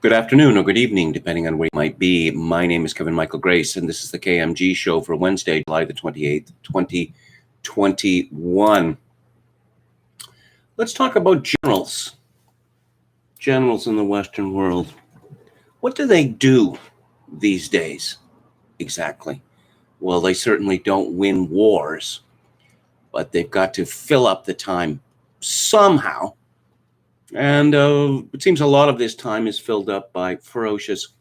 Good afternoon or good evening, depending on where you might be. My name is Kevin Michael Grace, and this is the KMG show for Wednesday, July the 28th, 2021. Let's talk about generals. Generals in the Western world. What do they do these days exactly? Well, they certainly don't win wars, but they've got to fill up the time somehow. And it seems a lot of this time is filled up by ferocious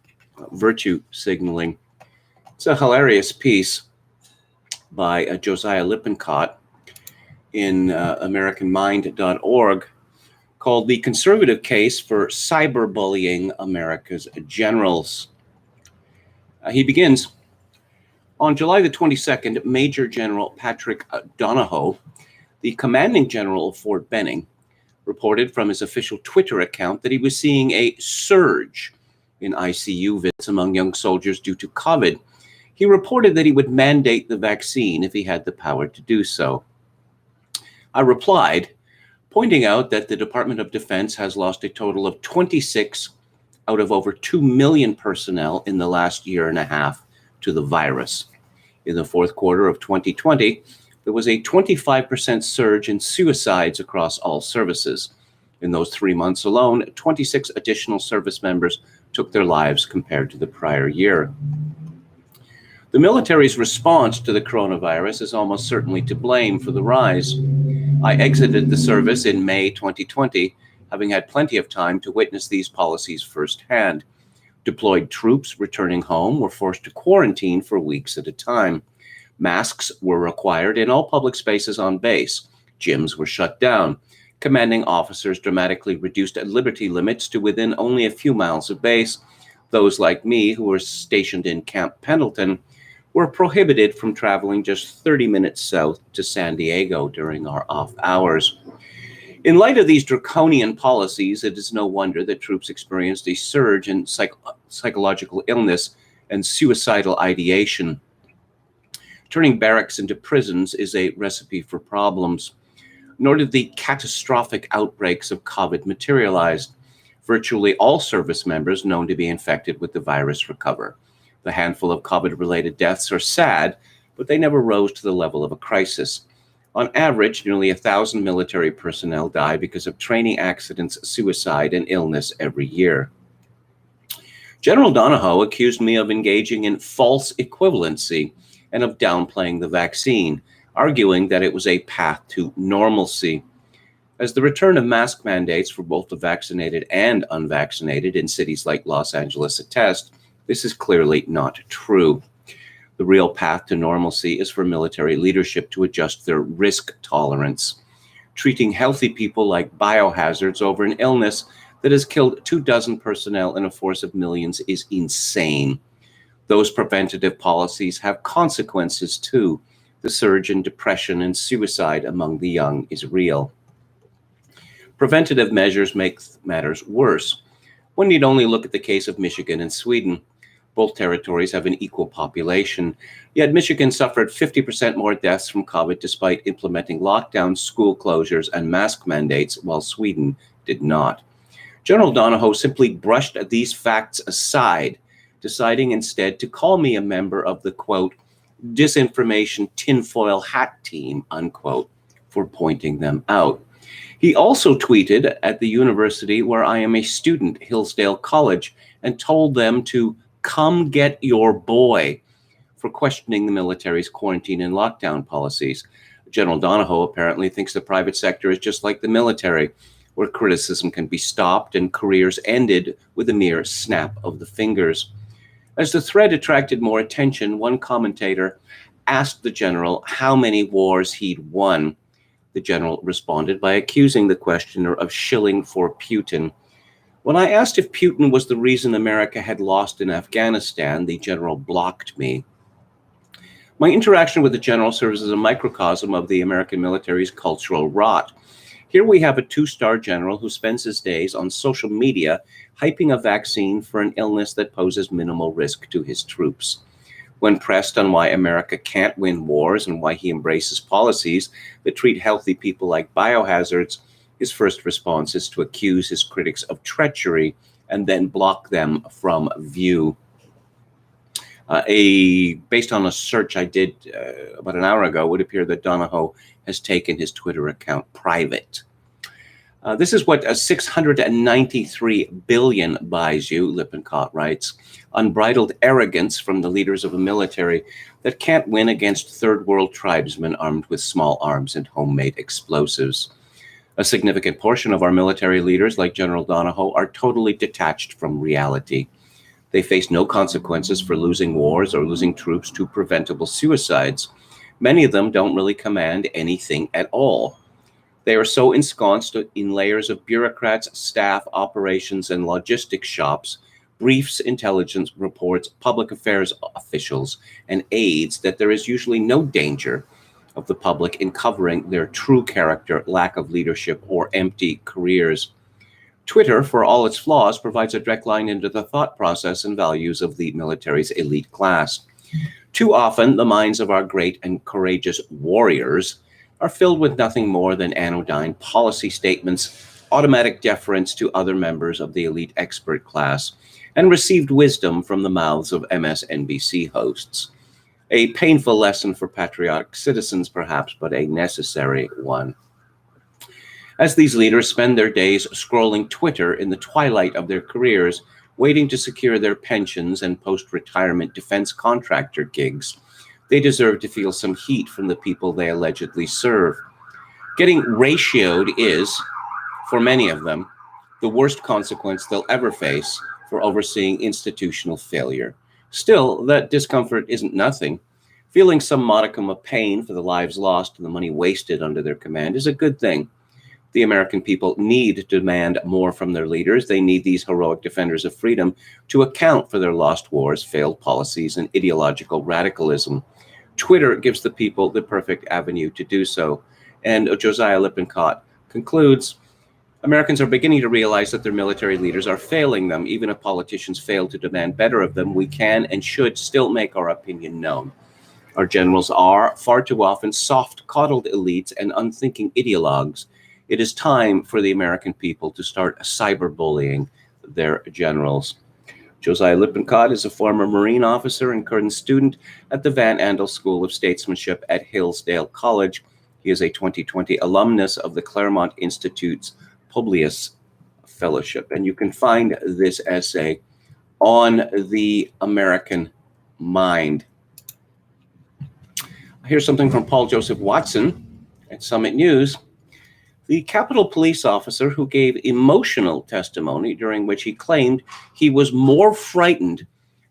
virtue signaling. It's a hilarious piece by Josiah Lippincott in AmericanMind.org called The Conservative Case for Cyberbullying America's Generals. He begins, on July the 22nd, Major General Patrick Donahoe, the commanding general of Fort Benning, reported from his official Twitter account that he was seeing a surge in ICU visits among young soldiers due to COVID. He reported that he would mandate the vaccine if he had the power to do so. I replied, pointing out that the Department of Defense has lost a total of 26 out of over 2 million personnel in the last year and a half to the virus. In the fourth quarter of 2020, there was a 25% surge in suicides across all services. In those 3 months alone, 26 additional service members took their lives compared to the prior year. The military's response to the coronavirus is almost certainly to blame for the rise. I exited the service in May 2020, having had plenty of time to witness these policies firsthand. Deployed troops returning home were forced to quarantine for weeks at a time. Masks were required in all public spaces on base. Gyms were shut down. Commanding officers dramatically reduced liberty limits to within only a few miles of base. Those like me, who were stationed in Camp Pendleton, were prohibited from traveling just 30 minutes south to San Diego during our off hours. In light of these draconian policies, it is no wonder that troops experienced a surge in psychological illness and suicidal ideation. Turning barracks into prisons is a recipe for problems. Nor did the catastrophic outbreaks of COVID materialize. Virtually all service members known to be infected with the virus recover. The handful of COVID-related deaths are sad, but they never rose to the level of a crisis. On average, nearly 1,000 military personnel die because of training accidents, suicide, and illness every year. General Donahoe accused me of engaging in false equivalency and of downplaying the vaccine, arguing that it was a path to normalcy. As the return of mask mandates for both the vaccinated and unvaccinated in cities like Los Angeles attest, this is clearly not true. The real path to normalcy is for military leadership to adjust their risk tolerance. Treating healthy people like biohazards over an illness that has killed 24 personnel in a force of millions is insane. Those preventative policies have consequences too. The surge in depression and suicide among the young is real. Preventative measures make matters worse. One need only look at the case of Michigan and Sweden. Both territories have an equal population, yet Michigan suffered 50% more deaths from COVID despite implementing lockdowns, school closures, and mask mandates, while Sweden did not. General Donahoe simply brushed these facts aside, deciding instead to call me a member of the, quote, disinformation tinfoil hat team, unquote, for pointing them out. He also tweeted at the university where I am a student, Hillsdale College, and told them to come get your boy for questioning the military's quarantine and lockdown policies. General Donahoe apparently thinks the private sector is just like the military, where criticism can be stopped and careers ended with a mere snap of the fingers. As the thread attracted more attention, one commentator asked the general how many wars he'd won. The general responded by accusing the questioner of shilling for Putin. When I asked if Putin was the reason America had lost in Afghanistan, the general blocked me. My interaction with the general serves as a microcosm of the American military's cultural rot. Here we have a two-star general who spends his days on social media hyping a vaccine for an illness that poses minimal risk to his troops. When pressed on why America can't win wars and why he embraces policies that treat healthy people like biohazards, his first response is to accuse his critics of treachery and then block them from view. Based on a search I did about an hour ago, it would appear that Donahoe has taken his Twitter account private. This is what 693 billion buys you, Lippincott writes. Unbridled arrogance from the leaders of a military that can't win against third world tribesmen armed with small arms and homemade explosives. A significant portion of our military leaders, like General Donahoe, are totally detached from reality. They face no consequences for losing wars or losing troops to preventable suicides. Many of them don't really command anything at all. They are so ensconced in layers of bureaucrats, staff, operations, and logistics shops, briefs, intelligence reports, public affairs officials, and aides that there is usually no danger of the public in covering their true character, lack of leadership, or empty careers. Twitter, for all its flaws, provides a direct line into the thought process and values of the military's elite class. Too often, the minds of our great and courageous warriors are filled with nothing more than anodyne policy statements, automatic deference to other members of the elite expert class, and received wisdom from the mouths of MSNBC hosts. A painful lesson for patriotic citizens, perhaps, but a necessary one. As these leaders spend their days scrolling Twitter in the twilight of their careers, waiting to secure their pensions and post-retirement defense contractor gigs, they deserve to feel some heat from the people they allegedly serve. Getting ratioed is, for many of them, the worst consequence they'll ever face for overseeing institutional failure. Still, that discomfort isn't nothing. Feeling some modicum of pain for the lives lost and the money wasted under their command is a good thing. The American people need to demand more from their leaders. They need these heroic defenders of freedom to account for their lost wars, failed policies, and ideological radicalism. Twitter gives the people the perfect avenue to do so. And Josiah Lippincott concludes, Americans are beginning to realize that their military leaders are failing them. Even if politicians fail to demand better of them, we can and should still make our opinion known. Our generals are far too often soft-coddled elites and unthinking ideologues. It is time for the American people to start cyberbullying their generals. Josiah Lippincott is a former Marine officer and current student at the Van Andel School of Statesmanship at Hillsdale College. He is a 2020 alumnus of the Claremont Institute's Publius Fellowship. And you can find this essay on the American mind. Here's something from Paul Joseph Watson at Summit News. The Capitol Police officer who gave emotional testimony during which he claimed he was more frightened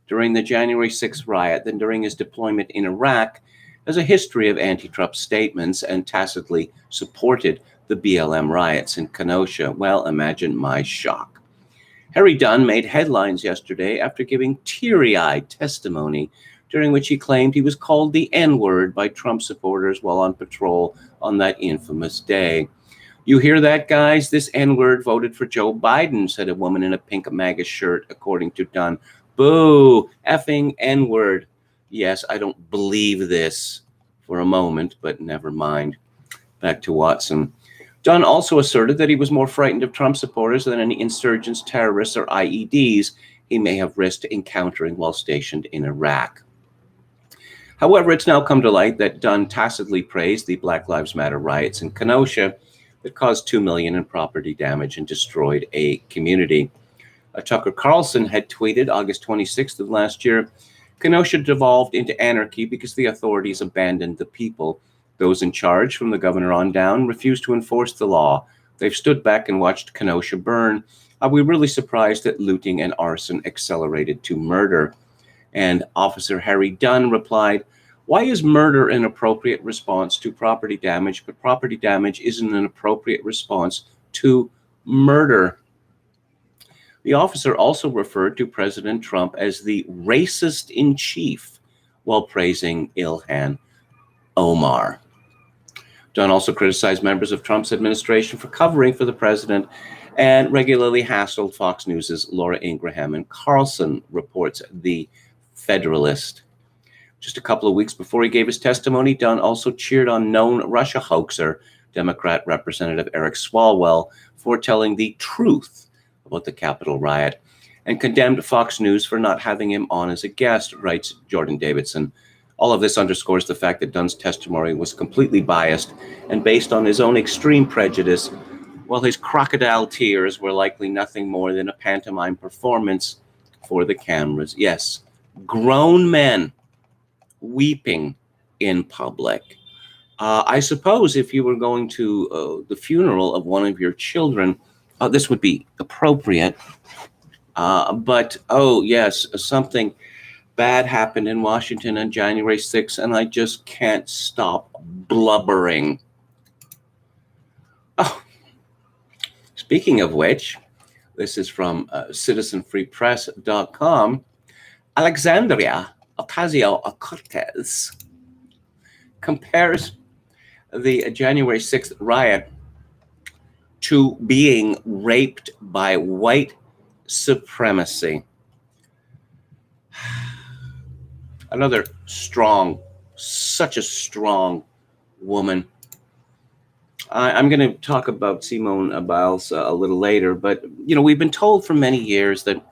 during the January 6th riot than during his deployment in Iraq has a history of anti-Trump statements and tacitly supported the BLM riots in Kenosha. Well, imagine my shock. Harry Dunn made headlines yesterday after giving teary-eyed testimony during which he claimed he was called the N-word by Trump supporters while on patrol on that infamous day. You hear that, guys? This N-word voted for Joe Biden, said a woman in a pink MAGA shirt, according to Dunn. Boo, effing N-word. Yes, I don't believe this for a moment, but never mind. Back to Watson. Dunn also asserted that he was more frightened of Trump supporters than any insurgents, terrorists, or IEDs he may have risked encountering while stationed in Iraq. However, it's now come to light that Dunn tacitly praised the Black Lives Matter riots in Kenosha that caused $2 million in property damage and destroyed a community. Tucker Carlson had tweeted August 26th of last year, Kenosha devolved into anarchy because the authorities abandoned the people. Those in charge, from the governor on down, refused to enforce the law. They've stood back and watched Kenosha burn. Are we really surprised that looting and arson accelerated to murder? And Officer Harry Dunn replied, why is murder an appropriate response to property damage, but property damage isn't an appropriate response to murder? The officer also referred to President Trump as the racist in chief while praising Ilhan Omar. Dunn also criticized members of Trump's administration for covering for the president and regularly hassled Fox News' Laura Ingraham and Carlson, reports The Federalist. Just a couple of weeks before he gave his testimony, Dunn also cheered on known Russia hoaxer, Democrat Representative Eric Swalwell, for telling the truth about the Capitol riot. and condemned Fox News for not having him on as a guest, writes Jordan Davidson. All of this underscores the fact that Dunn's testimony was completely biased and based on his own extreme prejudice, while his crocodile tears were likely nothing more than a pantomime performance for the cameras. Yes, grown men weeping in public. I suppose if you were going to the funeral of one of your children, this would be appropriate. But, oh, yes, something bad happened in Washington on January 6th, and I just can't stop blubbering. Oh, speaking of which, this is from citizenfreepress.com. Alexandria Ocasio-Cortez compares the January 6th riot to being raped by white supremacy. Another strong, such a strong woman. I'm going to talk about Simone Biles a little later, but we've been told for many years that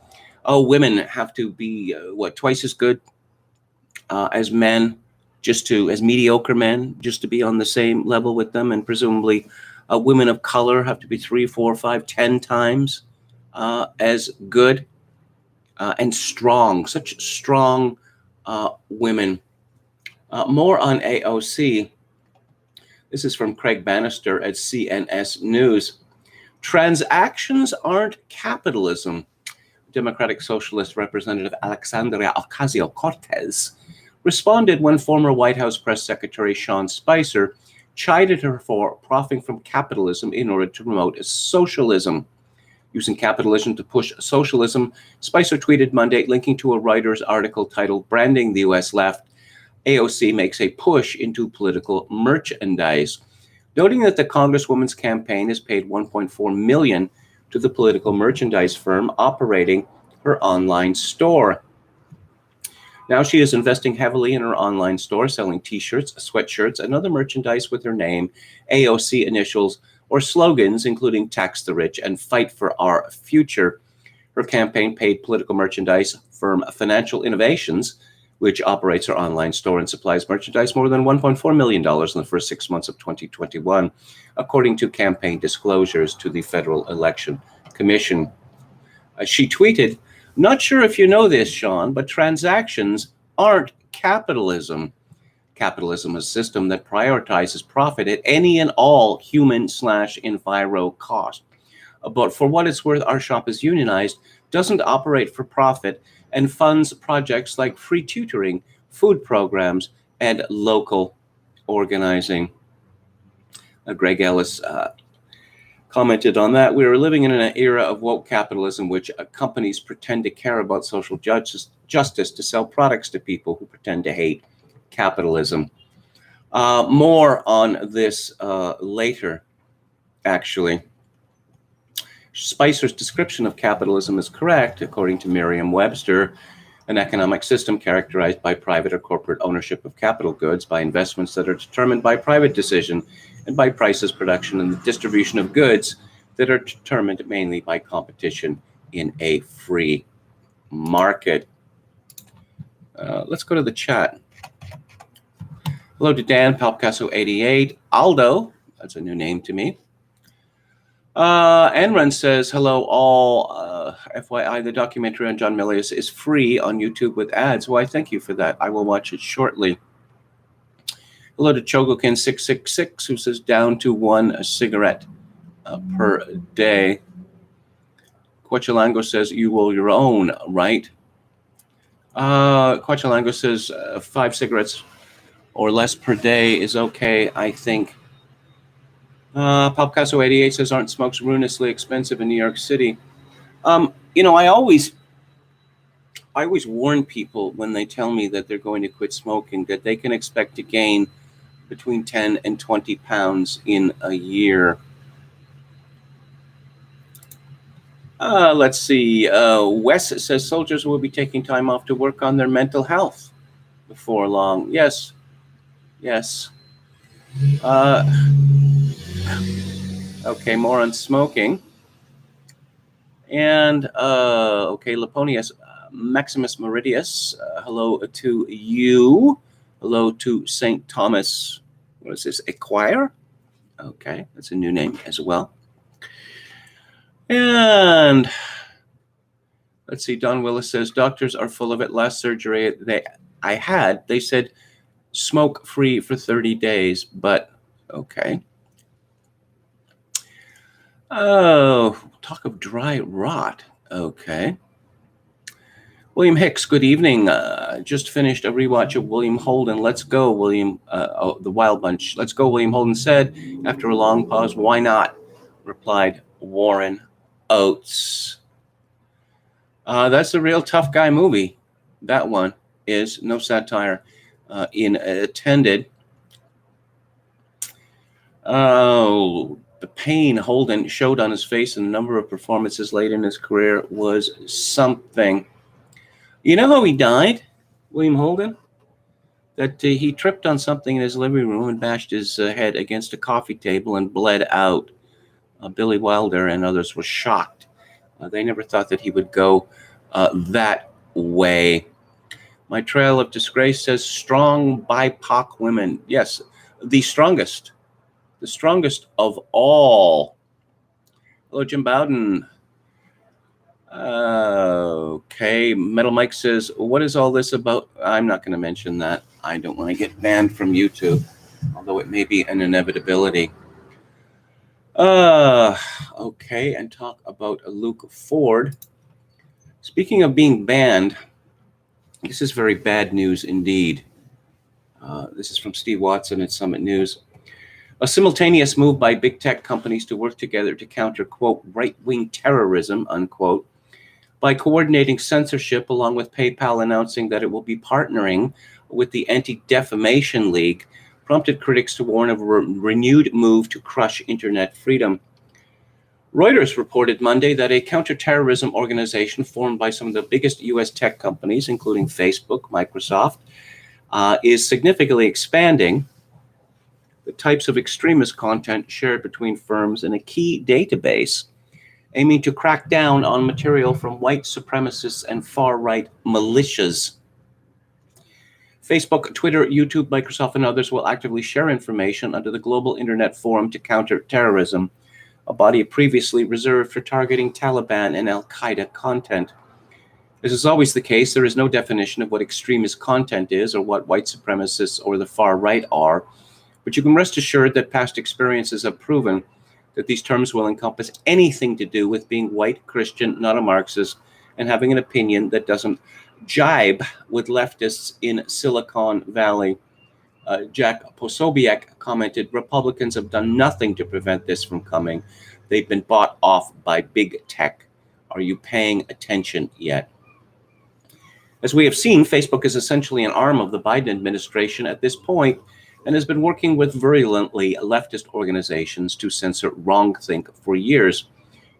women have to be twice as good as men, as mediocre men, just to be on the same level with them, and presumably women of color have to be 3, 4, 5, 10 times as good and strong. Such strong women. More on AOC. This is from Craig Bannister at CNS News. Transactions aren't capitalism. Democratic Socialist Representative Alexandria Ocasio-Cortez responded when former White House Press Secretary Sean Spicer chided her for profiting from capitalism in order to promote socialism. Using capitalism to push socialism, Spicer tweeted Monday, linking to a Reuters article titled "Branding the U.S. Left, AOC Makes a Push into Political Merchandise," noting that the Congresswoman's campaign has paid $1.4 million to the political merchandise firm operating her online store. Now she is investing heavily in her online store, selling T-shirts, sweatshirts, and other merchandise with her name, AOC initials, or slogans including "Tax the Rich" and "Fight for Our Future." Her campaign paid political merchandise firm Financial Innovations, which operates her online store and supplies merchandise, more than $1.4 million in the first 6 months of 2021, according to campaign disclosures to the Federal Election Commission. She tweeted, "Not sure if you know this, Sean, but transactions aren't capitalism. Capitalism is a system that prioritizes profit at any and all human/enviro cost. But for what it's worth, our shop is unionized, doesn't operate for profit, and funds projects like free tutoring, food programs, and local organizing." Greg Ellis commented on that. "We are living in an era of woke capitalism, which companies pretend to care about social justice to sell products to people who pretend to hate capitalism." More on this later, actually. Spicer's description of capitalism is correct, according to Merriam-Webster, an economic system characterized by private or corporate ownership of capital goods, by investments that are determined by private decision, and by prices, production, and the distribution of goods that are determined mainly by competition in a free market. Let's go to the chat. Hello to Dan, Palpicasso88, Aldo, that's a new name to me. Enron says, "Hello all, FYI, the documentary on John Milius is free on YouTube with ads." Why, thank you for that. I will watch it shortly. Hello to Chogokin666, who says down to 1 cigarette per day. Quachalango says you will your own, right? Quachalango says 5 cigarettes or less per day is okay, I think. Popcasso88 says, "Aren't smokes ruinously expensive in New York City?" I always warn people when they tell me that they're going to quit smoking that they can expect to gain between 10 and 20 pounds in a year. Let's see. Wes says soldiers will be taking time off to work on their mental health before long. Yes. Okay, more on smoking. And, okay, Laponius, Maximus Meridius, hello to you. Hello to St. Thomas, what is this, Acquire? Okay, that's a new name as well. And let's see, Don Willis says, doctors are full of it. Last surgery they said smoke free for 30 days, but okay. Oh, talk of dry rot. Okay. William Hicks, good evening. Just finished a rewatch of William Holden. Let's go, William, the Wild Bunch. Let's go, William Holden said. After a long pause, why not? Replied Warren Oates. That's a real tough guy movie. That one is, no satire intended. Oh, the pain Holden showed on his face and the number of performances late in his career was something. You know how he died, William Holden? That he tripped on something in his living room and bashed his head against a coffee table and bled out. Billy Wilder and others were shocked. They never thought that he would go that way. My Trail of Disgrace says strong BIPOC women. Yes, the strongest of all. Hello, Jim Bowden. Okay, Metal Mike says, what is all this about? I'm not going to mention that. I don't want to get banned from YouTube, although it may be an inevitability. Okay, and talk about Luke Ford. Speaking of being banned, this is very bad news indeed. This is from Steve Watson at Summit News. A simultaneous move by big tech companies to work together to counter, quote, right-wing terrorism, unquote, by coordinating censorship, along with PayPal announcing that it will be partnering with the Anti-Defamation League, prompted critics to warn of a renewed move to crush internet freedom. Reuters reported Monday that a counterterrorism organization formed by some of the biggest U.S. tech companies, including Facebook, Microsoft, is significantly expanding the types of extremist content shared between firms in a key database, aiming to crack down on material from white supremacists and far-right militias. Facebook, Twitter, YouTube, Microsoft, and others will actively share information under the Global Internet Forum to Counter Terrorism, a body previously reserved for targeting Taliban and Al-Qaeda content. As is always the case, there is no definition of what extremist content is or what white supremacists or the far right are, but you can rest assured that past experiences have proven that these terms will encompass anything to do with being white, Christian, not a Marxist, and having an opinion that doesn't jibe with leftists in Silicon Valley. Jack Posobiec commented, Republicans have done nothing to prevent this from coming. They've been bought off by big tech. Are you paying attention yet? As we have seen, Facebook is essentially an arm of the Biden administration at this point and has been working with virulently leftist organizations to censor wrongthink for years.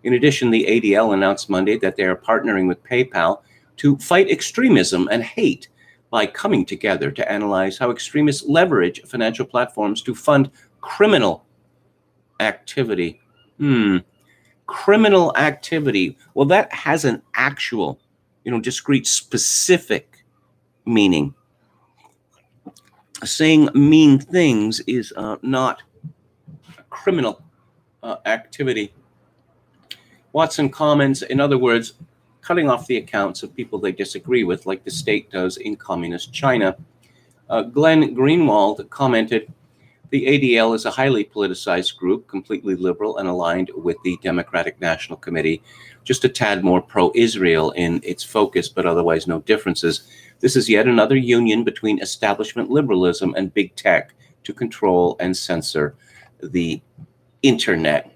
In addition, the ADL announced Monday that they are partnering with PayPal to fight extremism and hate by coming together to analyze how extremists leverage financial platforms to fund criminal activity. Criminal activity. Well, that has an actual, discrete, specific meaning. Saying mean things is not criminal activity. Watson comments, in other words, cutting off the accounts of people they disagree with, like the state does in communist China. Glenn Greenwald commented, the ADL is a highly politicized group, completely liberal and aligned with the Democratic National Committee, just a tad more pro-Israel in its focus, but otherwise no differences. This is yet another union between establishment liberalism and big tech to control and censor the internet.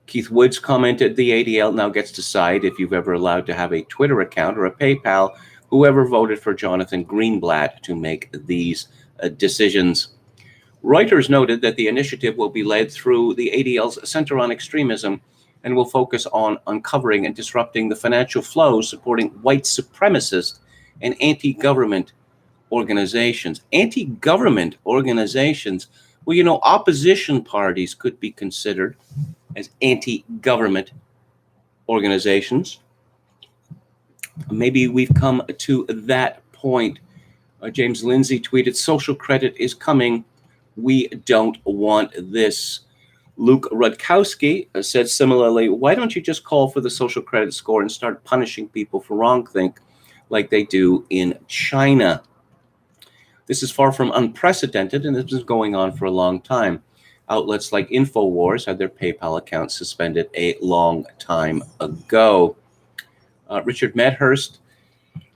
Keith Woods commented, the ADL now gets to decide if you've ever allowed to have a Twitter account or a PayPal, whoever voted for Jonathan Greenblatt to make these decisions. Reuters noted that the initiative will be led through the ADL's Center on Extremism and will focus on uncovering and disrupting the financial flows supporting white supremacist and anti-government organizations. Anti-government organizations, well, opposition parties could be considered as anti-government organizations. Maybe we've come to that point. James Lindsay tweeted, social credit is coming. We don't want this. Luke Rudkowski said similarly, why don't you just call for the social credit score and start punishing people for wrongthink like they do in China? This is far from unprecedented, and this has been going on for a long time. Outlets like InfoWars had their PayPal accounts suspended a long time ago. Richard Medhurst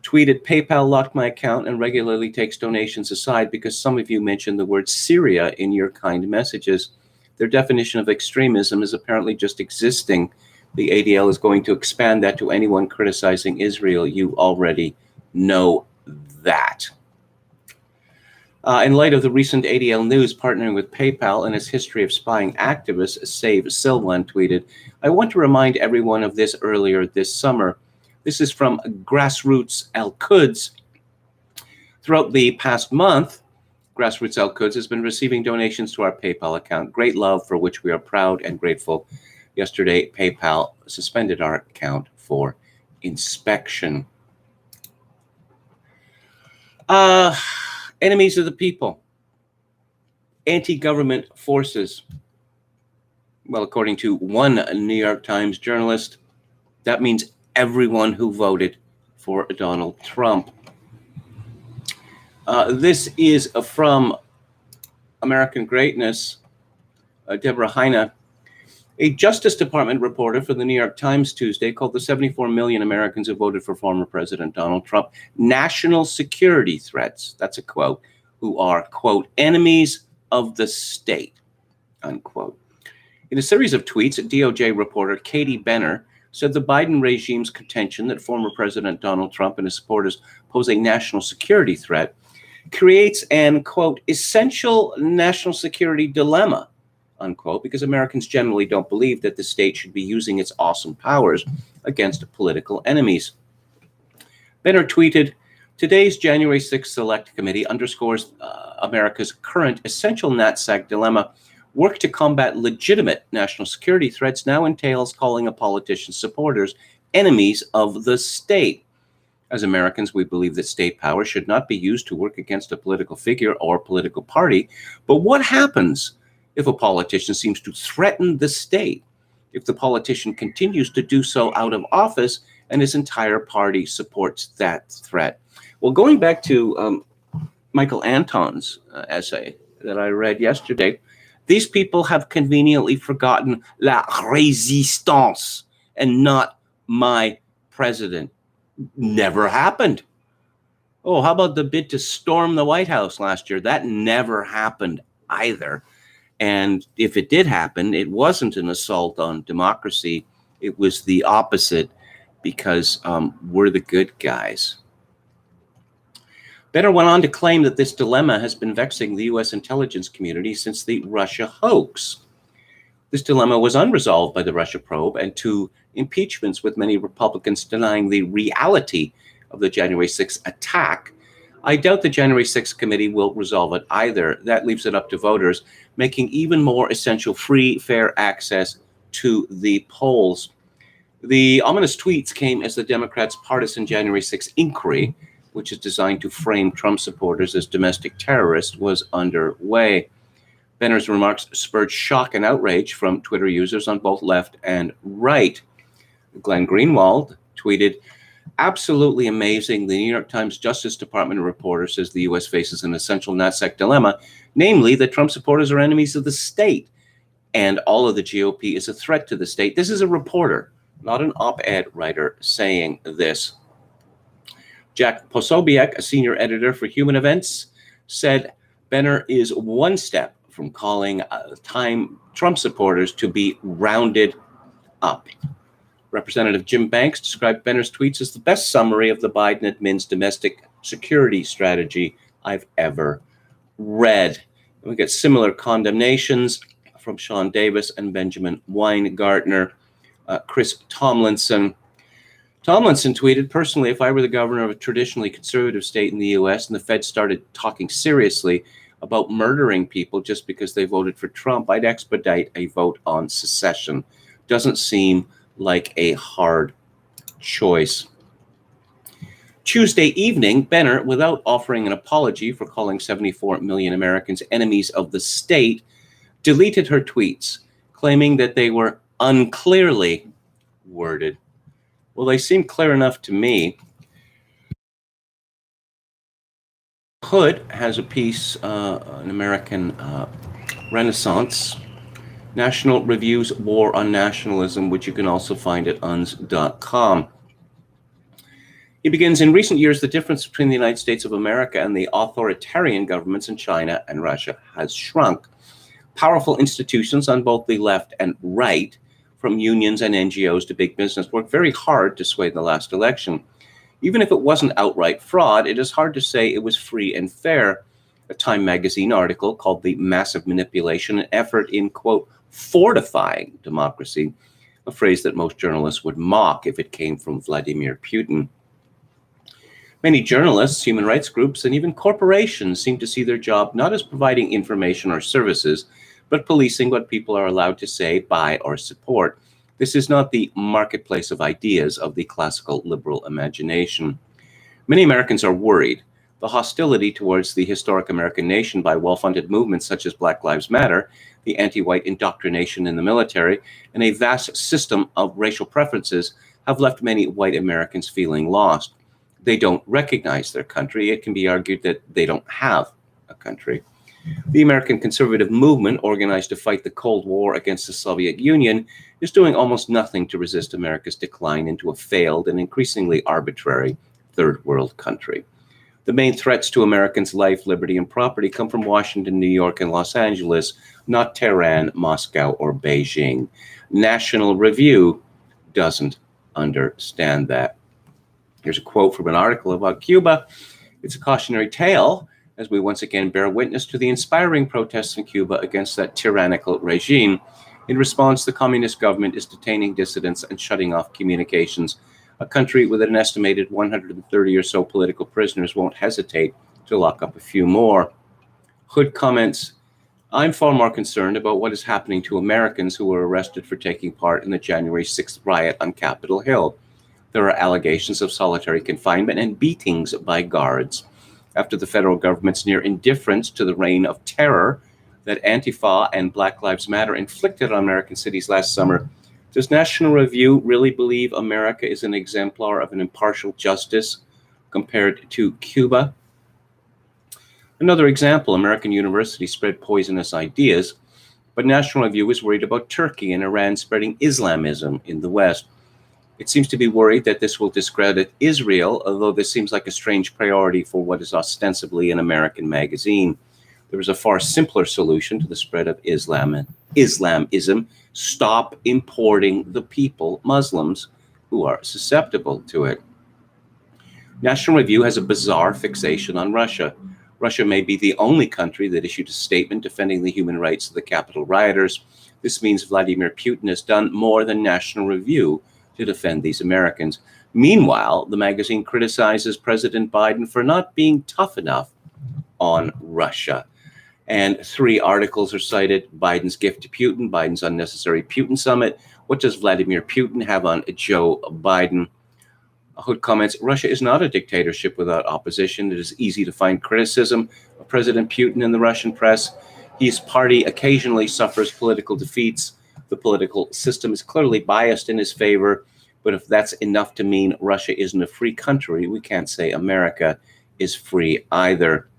tweeted, PayPal locked my account and regularly takes donations aside because some of you mentioned the word Syria in your kind messages. Their definition of extremism is apparently just existing. The ADL is going to expand that to anyone criticizing Israel. You already know that. In light of the recent ADL news partnering with PayPal and its history of spying activists, Save Silwan tweeted, I want to remind everyone of this earlier this summer. This is from Grassroots Al-Quds. Throughout the past month, Grassroots Al-Quds has been receiving donations to our PayPal account. Great love for which we are proud and grateful. Yesterday, PayPal suspended our account for inspection. Enemies of the people. Anti-government forces. Well, according to one New York Times journalist, that means everyone who voted for Donald Trump. This is from American Greatness, Deborah Heine. A Justice Department reporter for the New York Times Tuesday called the 74 million Americans who voted for former President Donald Trump national security threats, that's a quote, who are, quote, enemies of the state, unquote. In a series of tweets, DOJ reporter Katie Benner said the Biden regime's contention that former President Donald Trump and his supporters pose a national security threat creates an, quote, essential national security dilemma, unquote, because Americans generally don't believe that the state should be using its awesome powers against political enemies. Benner tweeted, today's January 6th Select Committee underscores America's current essential NatSec dilemma. Work to combat legitimate national security threats now entails calling a politician's supporters enemies of the state. As Americans, we believe that state power should not be used to work against a political figure or political party. But what happens if a politician seems to threaten the state? If the politician continues to do so out of office and his entire party supports that threat? Well, going back to Michael Anton's essay that I read yesterday, these people have conveniently forgotten la résistance and not my president. Never happened. Oh, how about the bid to storm the White House last year? That never happened either. And if it did happen, it wasn't an assault on democracy. It was the opposite because we're the good guys. Benner went on to claim that this dilemma has been vexing the U.S. intelligence community since the Russia hoax. This dilemma was unresolved by the Russia probe and two impeachments, with many Republicans denying the reality of the January 6th attack. I doubt the January 6th committee will resolve it either. That leaves it up to voters, making even more essential free, fair access to the polls. The ominous tweets came as the Democrats' partisan January 6th inquiry, which is designed to frame Trump supporters as domestic terrorists, was underway. Benner's remarks spurred shock and outrage from Twitter users on both left and right. Glenn Greenwald tweeted, absolutely amazing. The New York Times Justice Department reporter says the U.S. faces an essential NatSec dilemma, namely that Trump supporters are enemies of the state, and all of the GOP is a threat to the state. This is a reporter, not an op-ed writer, saying this. Jack Posobiec, a senior editor for Human Events, said Benner is one step from calling Trump supporters to be rounded up. Representative Jim Banks described Benner's tweets as the best summary of the Biden admin's domestic security strategy I've ever read. And we get similar condemnations from Sean Davis and Benjamin Weingartner. Chris Tomlinson tweeted, personally, if I were the governor of a traditionally conservative state in the U.S. and the Fed started talking seriously about murdering people just because they voted for Trump, I'd expedite a vote on secession. Doesn't seem like a hard choice. Tuesday evening, Benner, without offering an apology for calling 74 million Americans enemies of the state, deleted her tweets, claiming that they were unclearly worded. Well, they seem clear enough to me. Hood has a piece, an American Renaissance, National Review's War on Nationalism, which you can also find at uns.com. He begins, in recent years, the difference between the United States of America and the authoritarian governments in China and Russia has shrunk. Powerful institutions on both the left and right, from unions and NGOs to big business, worked very hard to sway the last election. Even if it wasn't outright fraud, it is hard to say it was free and fair. A Time magazine article called The Massive Manipulation, an effort in, quote, fortifying democracy, a phrase that most journalists would mock if it came from Vladimir Putin. Many journalists, human rights groups, and even corporations seem to see their job not as providing information or services, but policing what people are allowed to say, buy, or support. This is not the marketplace of ideas of the classical liberal imagination. Many Americans are worried. The hostility towards the historic American nation by well-funded movements such as Black Lives Matter, the anti-white indoctrination in the military, and a vast system of racial preferences have left many white Americans feeling lost. They don't recognize their country. It can be argued that they don't have a country. The American conservative movement, organized to fight the Cold War against the Soviet Union, is doing almost nothing to resist America's decline into a failed and increasingly arbitrary third world country. The main threats to Americans' life, liberty, and property come from Washington, New York, and Los Angeles, not Tehran, Moscow, or Beijing. National Review doesn't understand that. Here's a quote from an article about Cuba. It's a cautionary tale as we once again bear witness to the inspiring protests in Cuba against that tyrannical regime. In response, the communist government is detaining dissidents and shutting off communications. A country with an estimated 130 or so political prisoners won't hesitate to lock up a few more. Hood comments, I'm far more concerned about what is happening to Americans who were arrested for taking part in the January 6th riot on Capitol Hill. There are allegations of solitary confinement and beatings by guards. After the federal government's near indifference to the reign of terror that Antifa and Black Lives Matter inflicted on American cities last summer, does National Review really believe America is an exemplar of an impartial justice compared to Cuba? Another example, American universities spread poisonous ideas, but National Review is worried about Turkey and Iran spreading Islamism in the West. It seems to be worried that this will discredit Israel, although this seems like a strange priority for what is ostensibly an American magazine. There is a far simpler solution to the spread of Islamism. Stop importing the people, Muslims, who are susceptible to it. National Review has a bizarre fixation on Russia. Russia may be the only country that issued a statement defending the human rights of the Capitol rioters. This means Vladimir Putin has done more than National Review to defend these Americans. Meanwhile, the magazine criticizes President Biden for not being tough enough on Russia. And 3 articles are cited: Biden's gift to Putin, Biden's unnecessary Putin summit, what does Vladimir Putin have on Joe Biden? Hood comments, Russia is not a dictatorship without opposition. It is easy to find criticism of President Putin in the Russian press. His party occasionally suffers political defeats. The political system is clearly biased in his favor, but if that's enough to mean Russia isn't a free country, we can't say America is free either.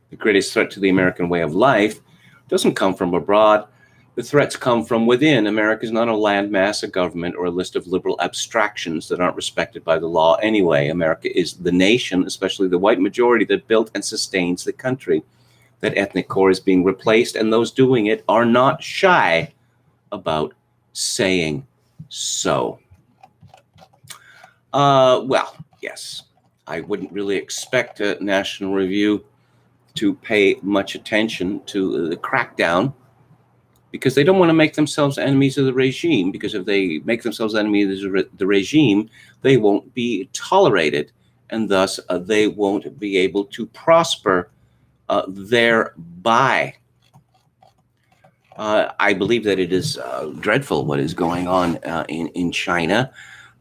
The greatest threat to the American way of life doesn't come from abroad. The threats come from within. America is not a landmass, a government, or a list of liberal abstractions that aren't respected by the law anyway. America is the nation, especially the white majority, that built and sustains the country. That ethnic core is being replaced, and those doing it are not shy about saying so. Well, yes, I wouldn't really expect a National Review to pay much attention to the crackdown, because they don't want to make themselves enemies of the regime, because if they make themselves enemies of the regime, they won't be tolerated, and thus they won't be able to prosper thereby. I believe that it is dreadful what is going on in China,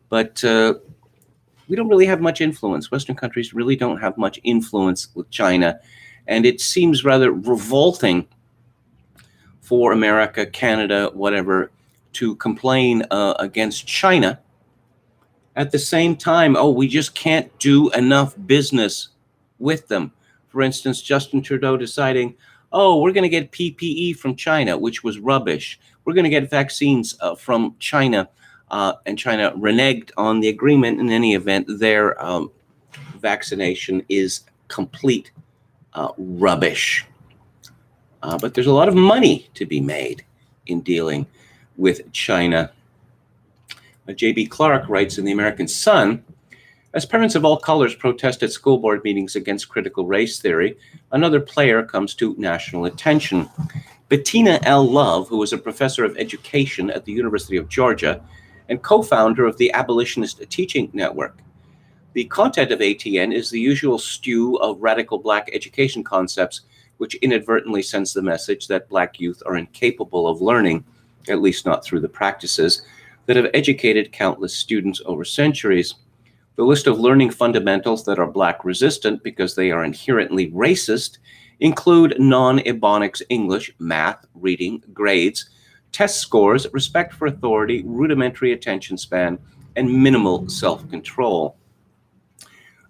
but we don't really have much influence. Western countries really don't have much influence with China, and it seems rather revolting for America, Canada, whatever, to complain against China. At the same time, oh, we just can't do enough business with them. For instance, Justin Trudeau deciding, oh, we're going to get PPE from China, which was rubbish. We're going to get vaccines from China, and China reneged on the agreement. In any event, their vaccination is complete rubbish. But there's a lot of money to be made in dealing with China. J.B. Clark writes in the American Sun, as parents of all colors protest at school board meetings against critical race theory, another player comes to national attention. Bettina L. Love, who is a professor of education at the University of Georgia and co-founder of the Abolitionist Teaching Network. The content of ATN is the usual stew of radical Black education concepts, which inadvertently sends the message that Black youth are incapable of learning, at least not through the practices that have educated countless students over centuries. The list of learning fundamentals that are Black resistant because they are inherently racist include non-Ebonics English, math, reading, grades, test scores, respect for authority, rudimentary attention span, and minimal self-control.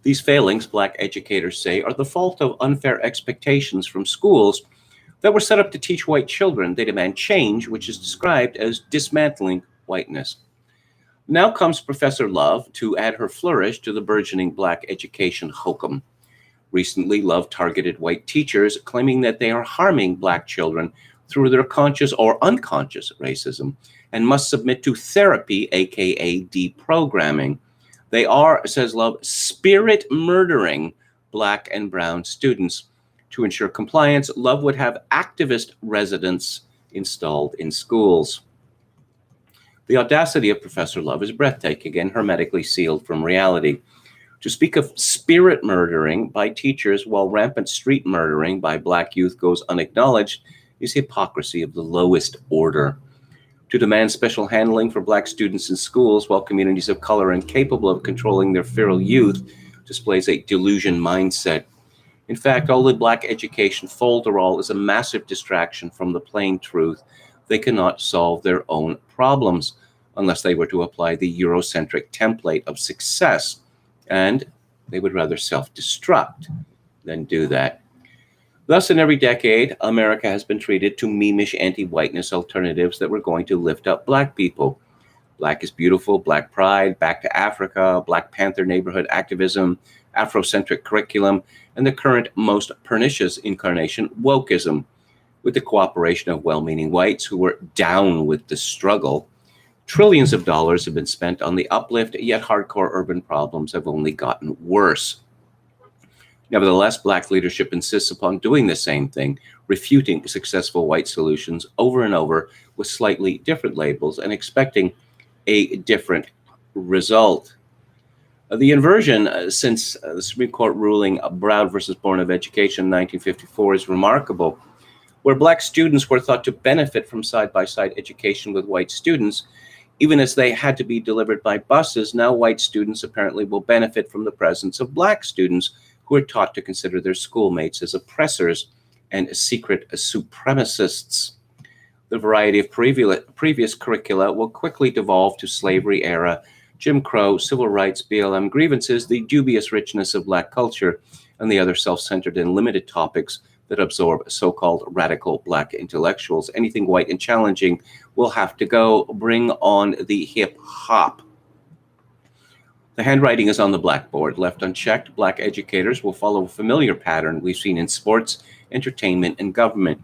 These failings, Black educators say, are the fault of unfair expectations from schools that were set up to teach white children. They demand change, which is described as dismantling whiteness. Now comes Professor Love to add her flourish to the burgeoning Black education hokum. Recently, Love targeted white teachers, claiming that they are harming Black children through their conscious or unconscious racism and must submit to therapy, aka deprogramming. They are, says Love, spirit murdering Black and brown students. To ensure compliance, Love would have activist residents installed in schools. The audacity of Professor Love is breathtaking and hermetically sealed from reality. To speak of spirit murdering by teachers while rampant street murdering by Black youth goes unacknowledged is hypocrisy of the lowest order. To demand special handling for Black students in schools while communities of color incapable of controlling their feral youth displays a delusion mindset. In fact, all the Black education folderol is a massive distraction from the plain truth. They cannot solve their own problems unless they were to apply the Eurocentric template of success, and they would rather self-destruct than do that. Thus, in every decade, America has been treated to memeish anti-whiteness alternatives that were going to lift up Black people. Black is beautiful, Black pride, back to Africa, Black Panther neighborhood activism, Afrocentric curriculum, and the current most pernicious incarnation, wokeism. With the cooperation of well-meaning whites who were down with the struggle, trillions of dollars have been spent on the uplift, yet hardcore urban problems have only gotten worse. Nevertheless, Black leadership insists upon doing the same thing, refuting successful white solutions over and over with slightly different labels and expecting a different result. The inversion since the Supreme Court ruling Browd versus Board of Education in 1954 is remarkable. Where Black students were thought to benefit from side-by-side education with white students, even as they had to be delivered by buses, now white students apparently will benefit from the presence of Black students who are taught to consider their schoolmates as oppressors and secret supremacists. The variety of previous curricula will quickly devolve to slavery era, Jim Crow, civil rights, BLM grievances, the dubious richness of Black culture, and the other self-centered and limited topics that absorb so-called radical Black intellectuals. Anything white and challenging will have to go. Bring on the hip hop. The handwriting is on the blackboard. Left unchecked, Black educators will follow a familiar pattern we've seen in sports, entertainment, and government,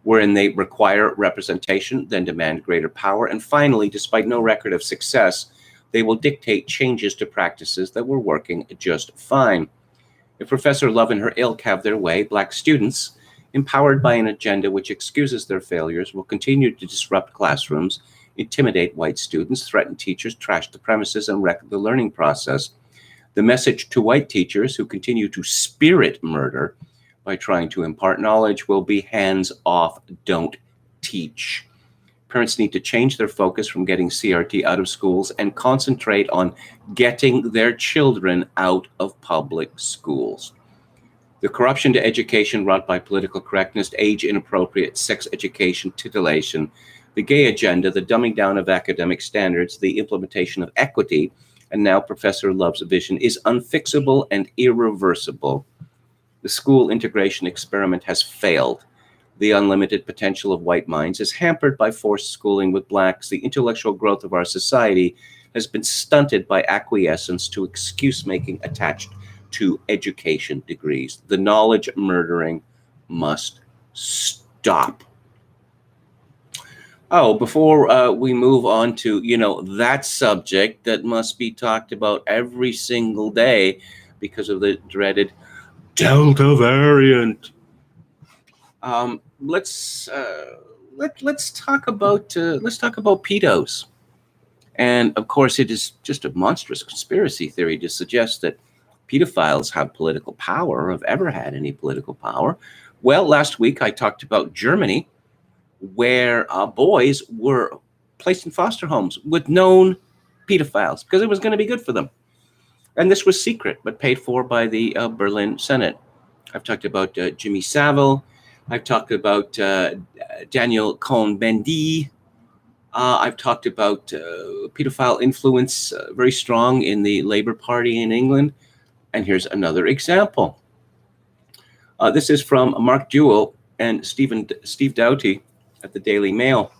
wherein they require representation, then demand greater power, and finally, despite no record of success, they will dictate changes to practices that were working just fine. If Professor Love and her ilk have their way, Black students, empowered by an agenda which excuses their failures, will continue to disrupt classrooms, intimidate white students, threaten teachers, trash the premises, and wreck the learning process. The message to white teachers who continue to spirit murder by trying to impart knowledge will be hands off, don't teach. Parents need to change their focus from getting CRT out of schools and concentrate on getting their children out of public schools. The corruption to education wrought by political correctness, age-inappropriate sex education, titillation, the gay agenda, the dumbing down of academic standards, the implementation of equity, and now Professor Love's vision is unfixable and irreversible. The school integration experiment has failed. The unlimited potential of white minds is hampered by forced schooling with blacks. The intellectual growth of our society has been stunted by acquiescence to excuse-making attached to education degrees. The knowledge murdering must stop. Oh, before we move on to, that subject that must be talked about every single day because of the dreaded Delta variant. Let's talk about pedos. And of course, it is just a monstrous conspiracy theory to suggest that pedophiles have political power, or have ever had any political power. Well, last week I talked about Germany, where boys were placed in foster homes with known pedophiles because it was going to be good for them. And this was secret, but paid for by the Berlin Senate. I've talked about Jimmy Savile. I've talked about Daniel Cohn-Bendit. I've talked about pedophile influence very strong in the Labour Party in England. And here's another example. This is from Mark Jewell and Steve Doughty at the Daily Mail.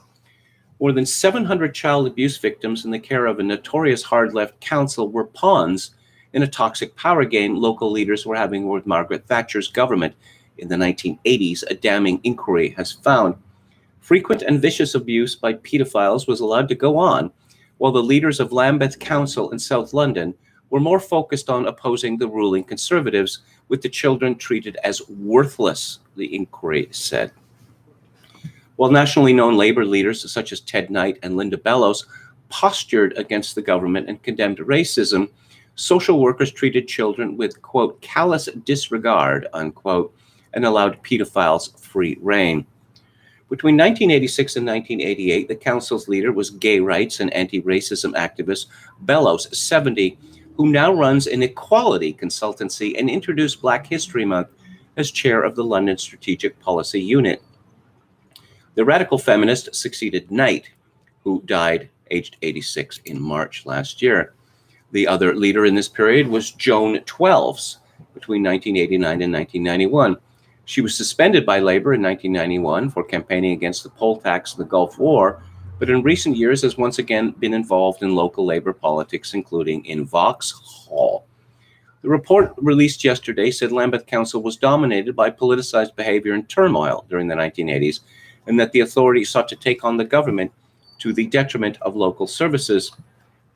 More than 700 child abuse victims in the care of a notorious hard-left council were pawns in a toxic power game local leaders were having with Margaret Thatcher's government in the 1980s, a damning inquiry has found. Frequent and vicious abuse by pedophiles was allowed to go on, while the leaders of Lambeth Council in South London were more focused on opposing the ruling Conservatives, with the children treated as worthless, the inquiry said. While nationally known Labour leaders such as Ted Knight and Linda Bellows postured against the government and condemned racism, social workers treated children with, quote, callous disregard, unquote, and allowed pedophiles free rein. Between 1986 and 1988, the council's leader was gay rights and anti-racism activist Bellows, 70, who now runs an equality consultancy and introduced Black History Month as chair of the London Strategic Policy Unit. The radical feminist succeeded Knight, who died aged 86 in March last year. The other leader in this period was Joan Twelves between 1989 and 1991. She was suspended by Labour in 1991 for campaigning against the poll tax in the Gulf War, but in recent years has once again been involved in local Labour politics, including in Vauxhall. The report released yesterday said Lambeth Council was dominated by politicized behavior and turmoil during the 1980s, and that the authorities sought to take on the government to the detriment of local services.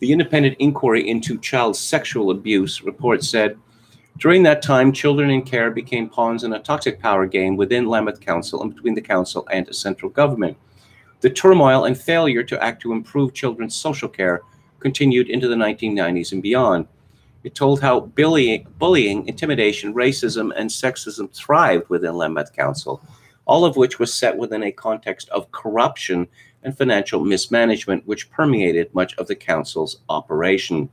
The independent inquiry into child sexual abuse report said, during that time, children in care became pawns in a toxic power game within Lambeth Council and between the council and central government. The turmoil and failure to act to improve children's social care continued into the 1990s and beyond. It told how bullying, intimidation, racism, and sexism thrived within Lambeth Council, all of which was set within a context of corruption and financial mismanagement, which permeated much of the council's operation.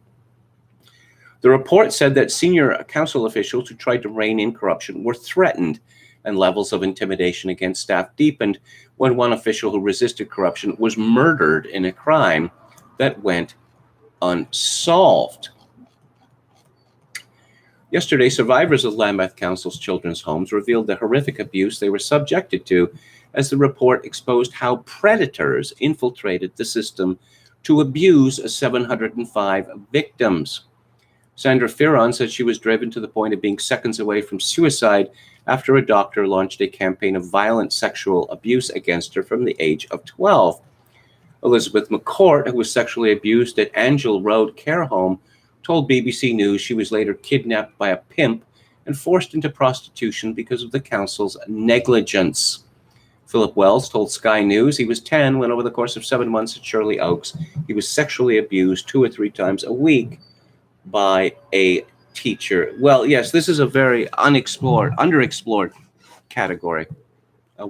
The report said that senior council officials who tried to rein in corruption were threatened, and levels of intimidation against staff deepened when one official who resisted corruption was murdered in a crime that went unsolved. Yesterday, survivors of Lambeth Council's children's homes revealed the horrific abuse they were subjected to, as the report exposed how predators infiltrated the system to abuse 705 victims. Sandra Fearon said she was driven to the point of being seconds away from suicide after a doctor launched a campaign of violent sexual abuse against her from the age of 12. Elizabeth McCourt, who was sexually abused at Angel Road Care Home, told BBC News she was later kidnapped by a pimp and forced into prostitution because of the council's negligence. Philip Wells told Sky News he was 10 when, over the course of 7 months at Shirley Oaks, he was sexually abused 2 or 3 times a week by a teacher. Well, yes, this is a very underexplored category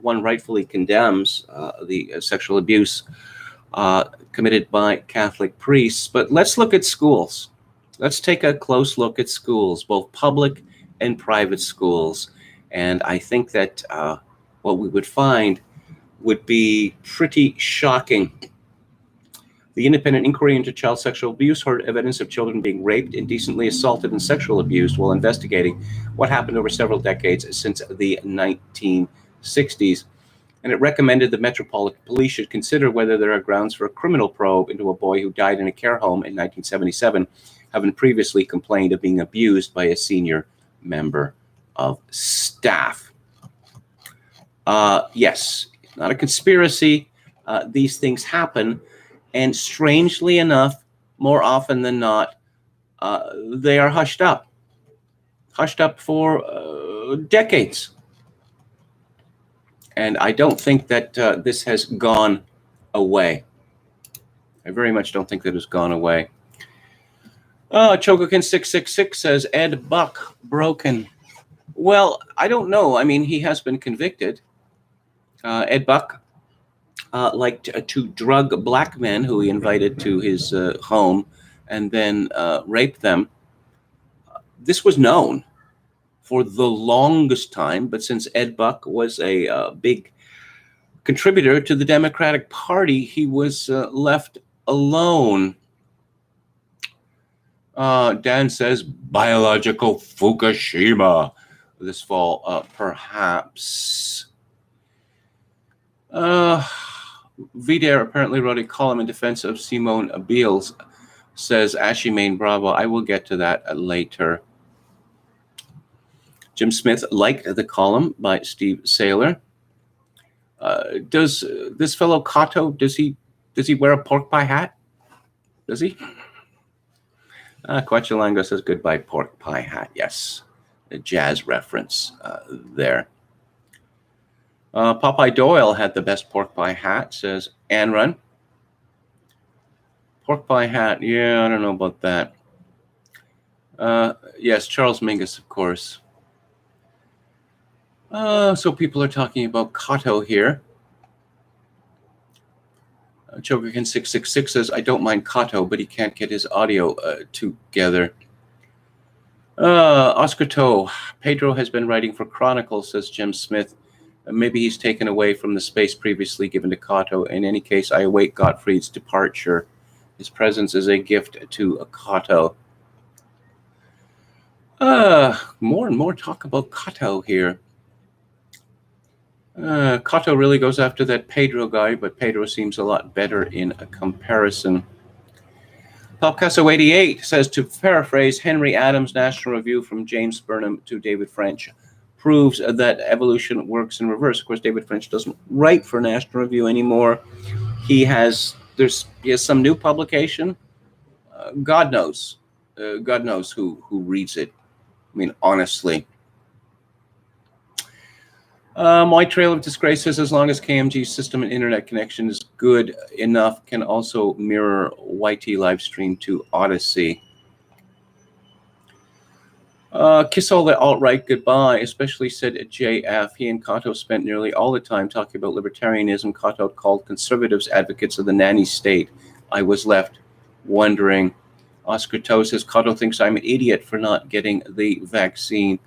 one rightfully condemns the sexual abuse committed by Catholic priests. But let's look at schools. Let's take a close look at schools, both public and private schools. And I think that what we would find would be pretty shocking. The independent inquiry into child sexual abuse heard evidence of children being raped, indecently assaulted, and sexually abused while investigating what happened over several decades since the 1960s. And it recommended the Metropolitan Police should consider whether there are grounds for a criminal probe into a boy who died in a care home in 1977, having previously complained of being abused by a senior member of staff. Yes, not a conspiracy. These things happen. And strangely enough, more often than not, they are hushed up for decades. And I don't think that this has gone away. I very much don't think that it's gone away. Chogokin666 says, Ed Buck broken. Well, I don't know. I mean, he has been convicted. Ed Buck liked to drug black men who he invited to his home and then rape them. This was known for the longest time, but since Ed Buck was a big contributor to the Democratic Party, he was left alone. Dan says, biological Fukushima this fall, perhaps. Vidair apparently wrote a column in defense of Simone Biles, says Ashimane Bravo. I will get to that later. Jim Smith liked the column by Steve Saylor. Does this fellow Kato, does he wear a pork pie hat? Does he? Quechalango says goodbye pork pie hat. Yes, a jazz reference there. Popeye Doyle had the best pork pie hat, says Anrun. Pork pie hat, yeah, I don't know about that. Yes, Charles Mingus, of course. So people are talking about Kato here. Chokerkin666 says, I don't mind Kato, but he can't get his audio together. Oscar Toe, Pedro has been writing for Chronicle, says Jim Smith. Maybe he's taken away from the space previously given to Kato. In any case, I await Gottfried's departure. His presence is a gift to Kato. More and more talk about Kato here. Kato really goes after that Pedro guy, but Pedro seems a lot better in a comparison. Popcasso88 says, to paraphrase Henry Adams' National Review from James Burnham to David French, proves that evolution works in reverse. Of course, David French doesn't write for National Review anymore. He has some new publication. God knows who reads it. I mean, honestly. My Trail of Disgrace says, as long as KMG's system and internet connection is good enough, can also mirror YT live stream to Odyssey. Kiss all the alt-right goodbye, especially said JF. He and Kato spent nearly all the time talking about libertarianism. Kato called conservatives advocates of the nanny state. I was left wondering. Oscar Toe says, Kato thinks I'm an idiot for not getting the vaccine.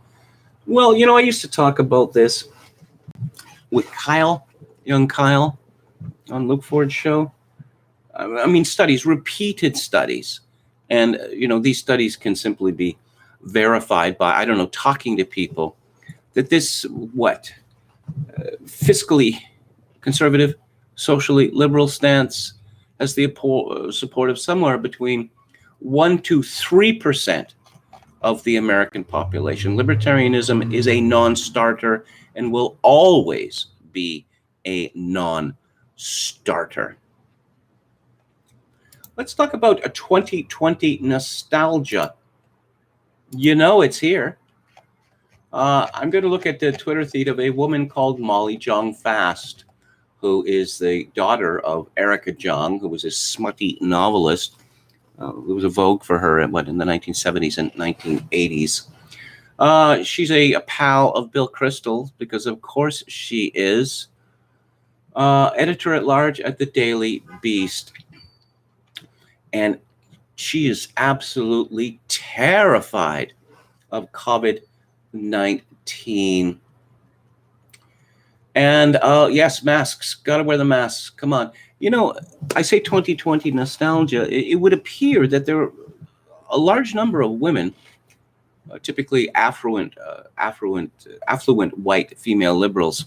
Well, you know, I used to talk about this with Kyle, young Kyle, on Luke Ford's show. I mean, repeated studies. And, you know, these studies can simply be verified by, I don't know, talking to people, that this, fiscally conservative, socially liberal stance has the support of somewhere between 1 to 3% of the American population. Libertarianism is a non-starter and will always be a non-starter. Let's talk about a 2020 nostalgia. You know it's here. I'm going to look at the Twitter feed of a woman called Molly Jong Fast, who is the daughter of Erica Jong, who was a smutty novelist. It was a vogue for her in the 1970s and 1980s. She's a pal of Bill Kristol, because of course she is. Editor-at-large at the Daily Beast. And she is absolutely terrified of COVID-19. And yes, masks. Got to wear the masks. Come on. You know, I say 2020 nostalgia. It would appear that there are a large number of women, typically affluent white female liberals,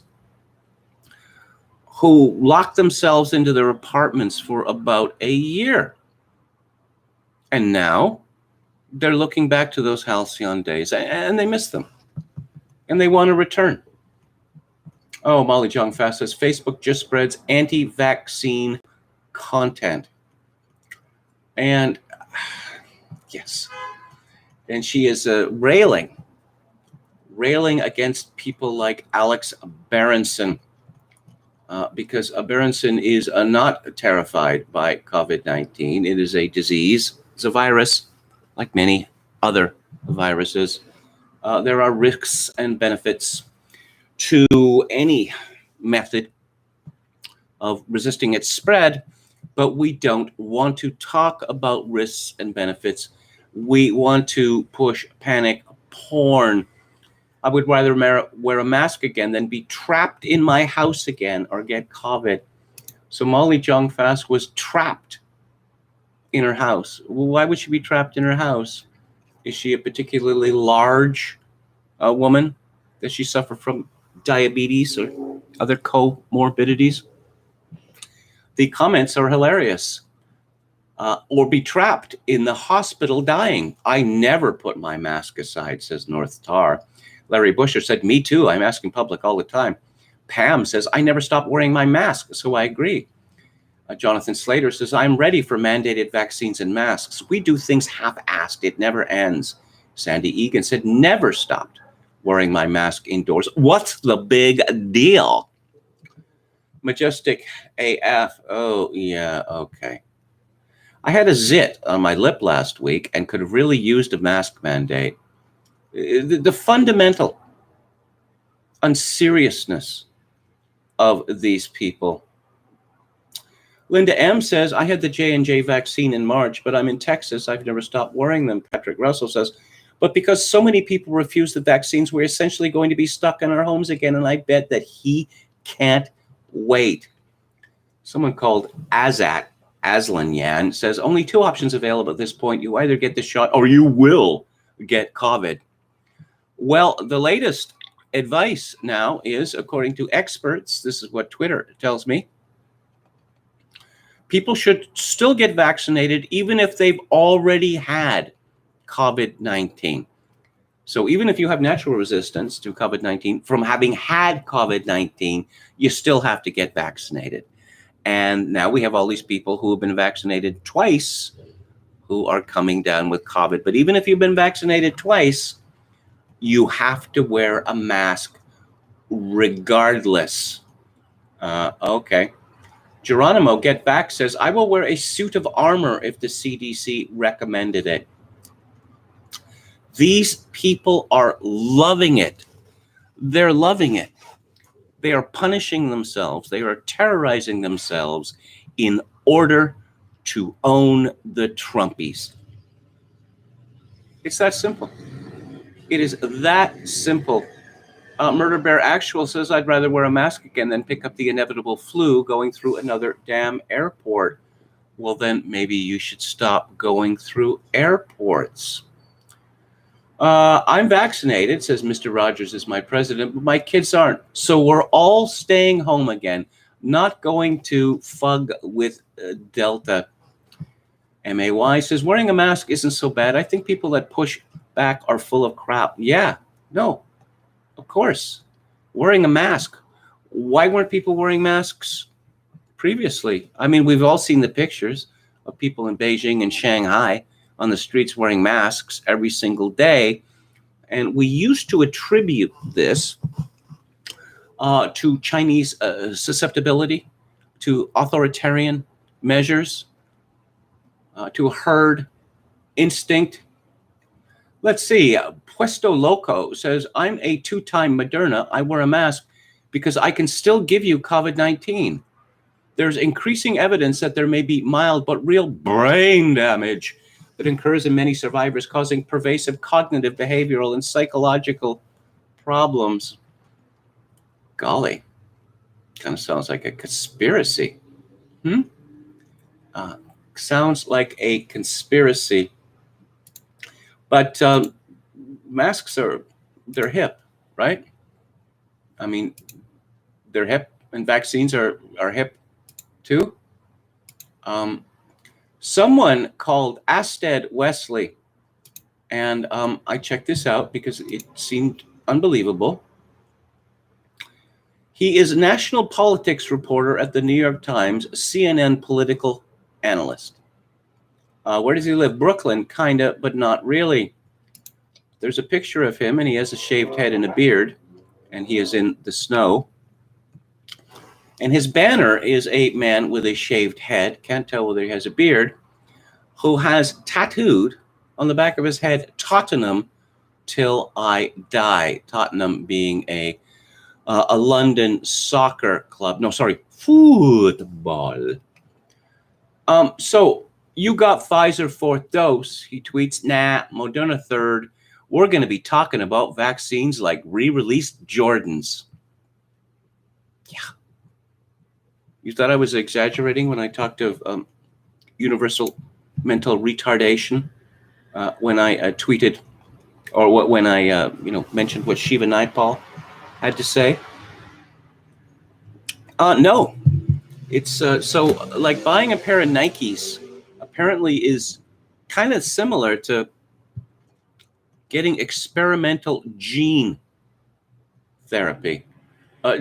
who locked themselves into their apartments for about a year. And now they're looking back to those halcyon days, and they miss them. And they want to return. Oh, Molly Jong Fast says, Facebook just spreads anti-vaccine content. And yes. And she is railing against people like Alex Berenson, because Berenson is not terrified by COVID-19. It is a disease. It's a virus, like many other viruses. There are risks and benefits to any method of resisting its spread, but we don't want to talk about risks and benefits. We want to push panic porn. I would rather wear a mask again than be trapped in my house again or get COVID. So Molly Jong Fast was trapped in her house. Well, why would she be trapped in her house? Is she a particularly large woman? Does she suffer from diabetes or other comorbidities? The comments are hilarious. Or be trapped in the hospital dying. I never put my mask aside, says North Tar. Larry Busher said, me too. I mask in public all the time. Pam says, I never stop wearing my mask, so I agree. Jonathan Slater says, I'm ready for mandated vaccines and masks. We do things half-assed. It never ends. Sandy Egan said, never stopped wearing my mask indoors. What's the big deal? Majestic AF. Oh, yeah, okay. I had a zit on my lip last week and could have really used a mask mandate. The fundamental unseriousness of these people. Linda M. says, I had the J&J vaccine in March, but I'm in Texas. I've never stopped wearing them. Patrick Russell says, but because so many people refuse the vaccines, we're essentially going to be stuck in our homes again. And I bet that he can't wait. Someone called Aslan Yan says, only two options available at this point. You either get the shot or you will get COVID. Well, the latest advice now is, according to experts, this is what Twitter tells me, people should still get vaccinated even if they've already had COVID-19. So even if you have natural resistance to COVID-19 from having had COVID-19, you still have to get vaccinated. And now we have all these people who have been vaccinated twice who are coming down with COVID. But even if you've been vaccinated twice, you have to wear a mask regardless. Okay. Geronimo Get Back says, I will wear a suit of armor if the CDC recommended it. These people are loving it. They're loving it. They are punishing themselves. They are terrorizing themselves in order to own the Trumpies. It's that simple. It is that simple. Murder Bear Actual says, I'd rather wear a mask again than pick up the inevitable flu going through another damn airport. Well, then maybe you should stop going through airports. I'm vaccinated, says Mr. Rogers is my president, but my kids aren't. So we're all staying home again, not going to fug with Delta. MAY says, wearing a mask isn't so bad. I think people that push back are full of crap. Yeah, no, of course. Wearing a mask. Why weren't people wearing masks previously? I mean, we've all seen the pictures of people in Beijing and Shanghai on the streets wearing masks every single day. And we used to attribute this to Chinese susceptibility, to authoritarian measures, to herd instinct. Let's see. Puesto Loco says, I'm a 2-time Moderna. I wear a mask because I can still give you COVID-19. There's increasing evidence that there may be mild but real brain damage that occurs in many survivors, causing pervasive cognitive, behavioral, and psychological problems. Golly, kind of sounds like a conspiracy. Sounds like a conspiracy. But masks they're hip, right? I mean, they're hip, and vaccines are hip too. Someone called Asted Wesley, and I checked this out because it seemed unbelievable. He is a national politics reporter at the New York Times, CNN political analyst. Where does he live? Brooklyn, kinda, but not really. There's a picture of him, and he has a shaved head and a beard, and he is in the snow. And his banner is a man with a shaved head, can't tell whether he has a beard, who has tattooed on the back of his head, Tottenham till I die. Tottenham being a London soccer club. No, sorry, football. So you got Pfizer 4th dose. He tweets, nah, Moderna 3rd. We're going to be talking about vaccines like re-released Jordans. Yeah. You thought I was exaggerating when I talked of universal mental retardation when I tweeted, or when I mentioned what Shiva Naipaul had to say? No. It's so like buying a pair of Nikes apparently is kind of similar to getting experimental gene therapy.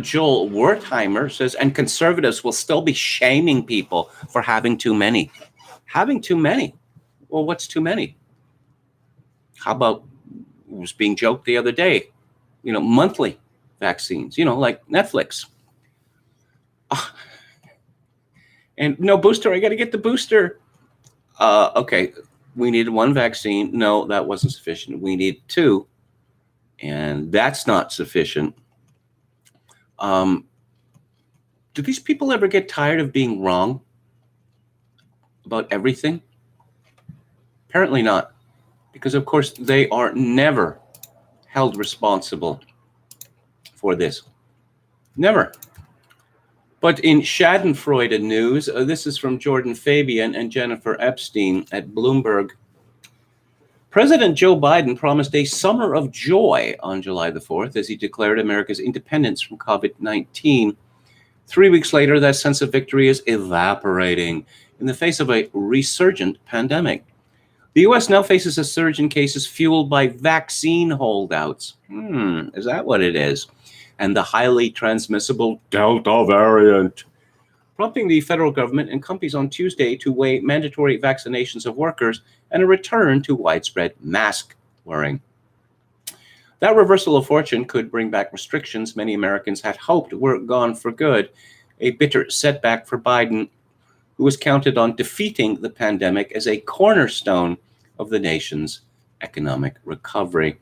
Joel Wertheimer says, and conservatives will still be shaming people for having too many. Having too many? Well, what's too many? How about, it was being joked the other day, monthly vaccines, like Netflix. And no booster, I got to get the booster. Okay, we needed 1 vaccine. No, that wasn't sufficient. We need 2, and that's not sufficient. Do these people ever get tired of being wrong about everything? Apparently not, because of course they are never held responsible for this. Never. But in Schadenfreude news, this is from Jordan Fabian and Jennifer Epstein at Bloomberg. President Joe Biden promised a summer of joy on July the 4th as he declared America's independence from COVID-19. 3 weeks later, that sense of victory is evaporating in the face of a resurgent pandemic. The U.S. now faces a surge in cases fueled by vaccine holdouts. Is that what it is? And the highly transmissible Delta variant, prompting the federal government and companies on Tuesday to weigh mandatory vaccinations of workers and a return to widespread mask wearing. That reversal of fortune could bring back restrictions many Americans had hoped were gone for good, a bitter setback for Biden, who was counted on defeating the pandemic as a cornerstone of the nation's economic recovery.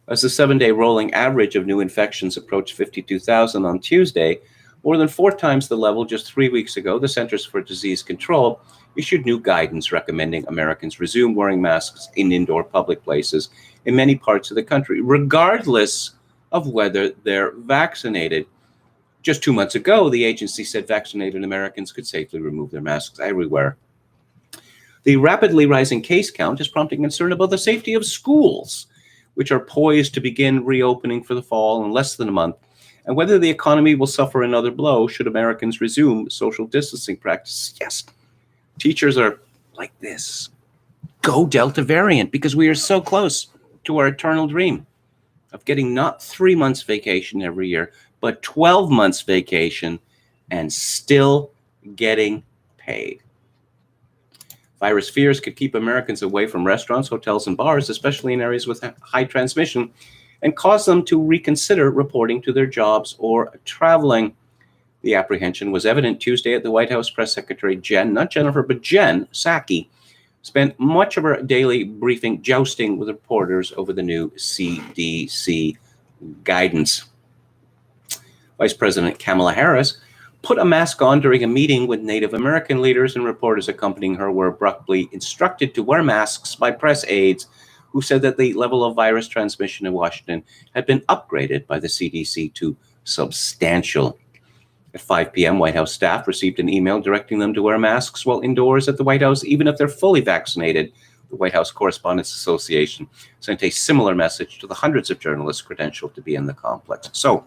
As the 7-day rolling average of new infections approached 52,000 on Tuesday, more than 4 times the level just 3 weeks ago, the Centers for Disease Control issued new guidance recommending Americans resume wearing masks in indoor public places in many parts of the country, regardless of whether they're vaccinated. Just 2 months ago, the agency said vaccinated Americans could safely remove their masks everywhere. The rapidly rising case count is prompting concern about the safety of schools, which are poised to begin reopening for the fall in less than a month, and whether the economy will suffer another blow should Americans resume social distancing practices. Yes, teachers are like this. Go Delta variant, because we are so close to our eternal dream of getting not 3 months vacation every year, but 12 months vacation and still getting paid. Virus fears could keep Americans away from restaurants, hotels, and bars, especially in areas with high transmission, and cause them to reconsider reporting to their jobs or traveling. The apprehension was evident Tuesday at the White House Press Secretary Jen, not Jennifer, but Jen Psaki, spent much of her daily briefing jousting with reporters over the new CDC guidance. Vice President Kamala Harris put a mask on during a meeting with Native American leaders, and reporters accompanying her were abruptly instructed to wear masks by press aides who said that the level of virus transmission in Washington had been upgraded by the CDC to substantial. At 5 p.m., White House staff received an email directing them to wear masks while indoors at the White House, even if they're fully vaccinated. The White House Correspondents Association sent a similar message to the hundreds of journalists credentialed to be in the complex. So,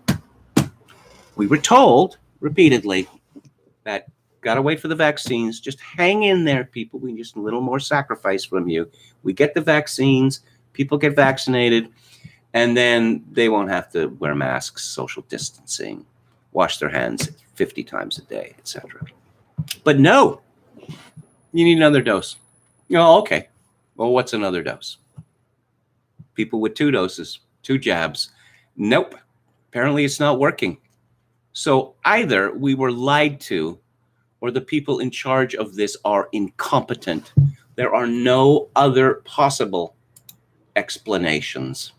we were told repeatedly that gotta wait for the vaccines. Just hang in there, people. We need just a little more sacrifice from you. We get the vaccines, people get vaccinated, and then they won't have to wear masks, social distancing, wash their hands 50 times a day, etc. But no, you need another dose. Oh, okay. Well, what's another dose? People with 2 doses, 2 jabs. Nope. Apparently it's not working. So either we were lied to or the people in charge of this are incompetent. There are no other possible explanations.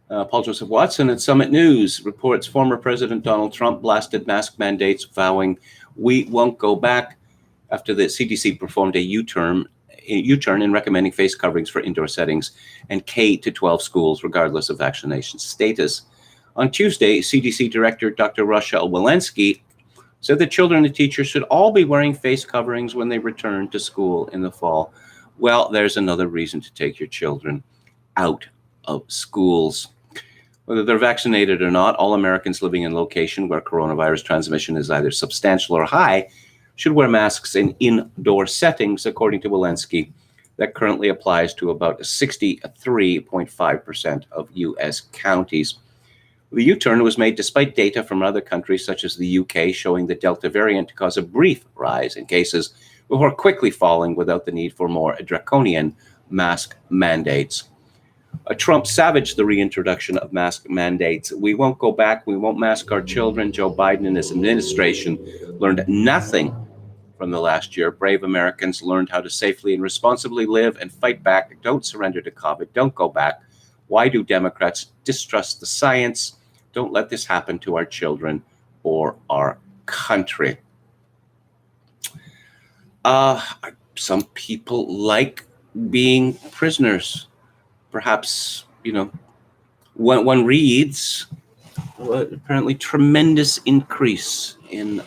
Paul Joseph Watson at Summit News reports former President Donald Trump blasted mask mandates, vowing we won't go back after the CDC performed a U-turn in recommending face coverings for indoor settings and K-12 schools, regardless of vaccination status. On Tuesday, CDC Director Dr. Rochelle Walensky said that children and teachers should all be wearing face coverings when they return to school in the fall. Well, there's another reason to take your children out of schools. Whether they're vaccinated or not, all Americans living in a location where coronavirus transmission is either substantial or high should wear masks in indoor settings, according to Walensky. That currently applies to about 63.5% of U.S. counties. The U-turn was made despite data from other countries, such as the UK, showing the Delta variant to cause a brief rise in cases before quickly falling without the need for more draconian mask mandates. Trump savaged the reintroduction of mask mandates. We won't go back. We won't mask our children. Joe Biden and his administration learned nothing from the last year. Brave Americans learned how to safely and responsibly live and fight back. Don't surrender to COVID. Don't go back. Why do Democrats distrust the science? Don't let this happen to our children or our country. Some people like being prisoners. Perhaps, one reads apparently tremendous increase in,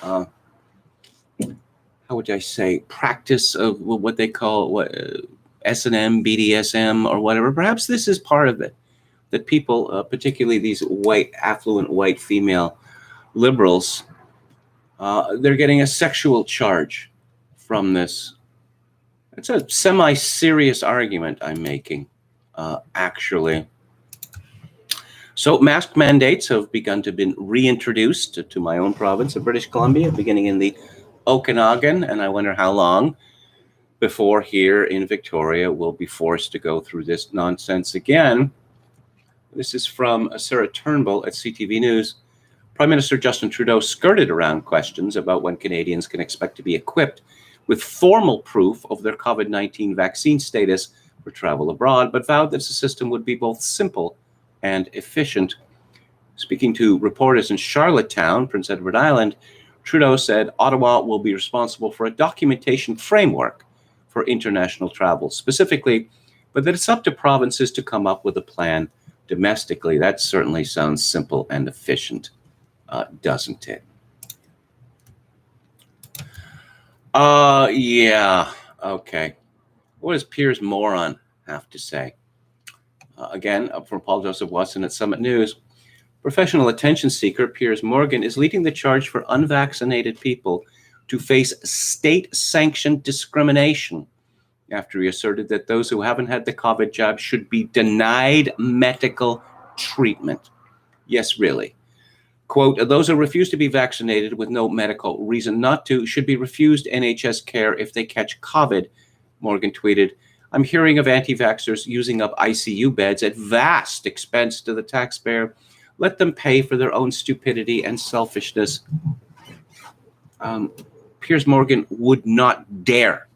practice of what they call S&M, BDSM, or whatever. Perhaps this is part of it, that people, particularly these affluent white female liberals, they're getting a sexual charge from this. It's a semi-serious argument I'm making. Actually. So mask mandates have begun to be reintroduced to my own province of British Columbia, beginning in the Okanagan, and I wonder how long before here in Victoria we'll be forced to go through this nonsense again. This is from Sarah Turnbull at CTV News. Prime Minister Justin Trudeau skirted around questions about when Canadians can expect to be equipped with formal proof of their COVID-19 vaccine status for travel abroad, but vowed that the system would be both simple and efficient. Speaking to reporters in Charlottetown, Prince Edward Island, Trudeau said Ottawa will be responsible for a documentation framework for international travel specifically, but that it's up to provinces to come up with a plan domestically. That certainly sounds simple and efficient, doesn't it? Yeah, okay. What does Piers Moron have to say? Again, from Paul Joseph Watson at Summit News, professional attention seeker Piers Morgan is leading the charge for unvaccinated people to face state-sanctioned discrimination after he asserted that those who haven't had the COVID jab should be denied medical treatment. Yes, really. Quote, those who refuse to be vaccinated with no medical reason not to should be refused NHS care if they catch COVID, Morgan tweeted. I'm hearing of anti-vaxxers using up ICU beds at vast expense to the taxpayer. Let them pay for their own stupidity and selfishness. Piers Morgan would not dare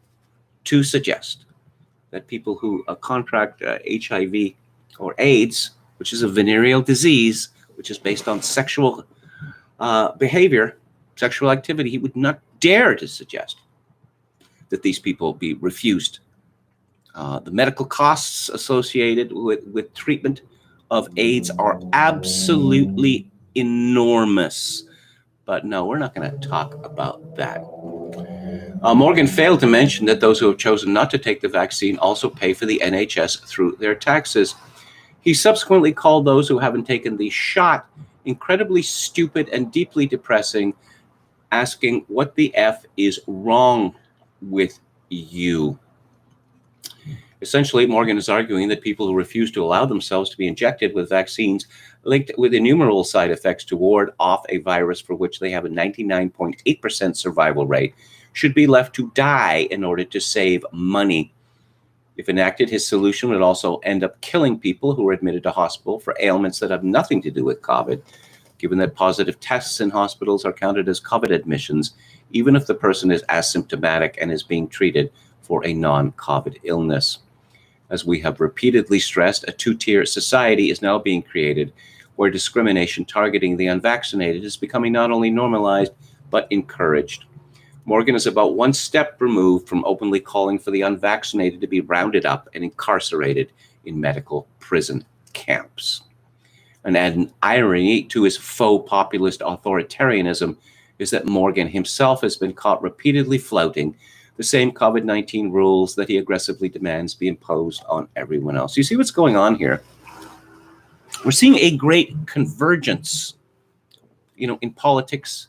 to suggest that people who contract HIV or AIDS, which is a venereal disease, which is based on sexual behavior, sexual activity, he would not dare to suggest that these people be refused the medical costs associated with treatment of AIDS are absolutely enormous. But no, we're not going to talk about that. Morgan failed to mention that those who have chosen not to take the vaccine also pay for the NHS through their taxes. He subsequently called those who haven't taken the shot incredibly stupid and deeply depressing, asking what the F is wrong with you. Essentially, Morgan is arguing that people who refuse to allow themselves to be injected with vaccines linked with innumerable side effects to ward off a virus for which they have a 99.8% survival rate should be left to die in order to save money. If enacted, his solution would also end up killing people who are admitted to hospital for ailments that have nothing to do with COVID, given that positive tests in hospitals are counted as COVID admissions, even if the person is asymptomatic and is being treated for a non-COVID illness. As we have repeatedly stressed, a two-tier society is now being created where discrimination targeting the unvaccinated is becoming not only normalized, but encouraged. Morgan is about one step removed from openly calling for the unvaccinated to be rounded up and incarcerated in medical prison camps. And an irony to his faux populist authoritarianism is that Morgan himself has been caught repeatedly flouting the same COVID-19 rules that he aggressively demands be imposed on everyone else. You see what's going on here? We're seeing a great convergence, in politics,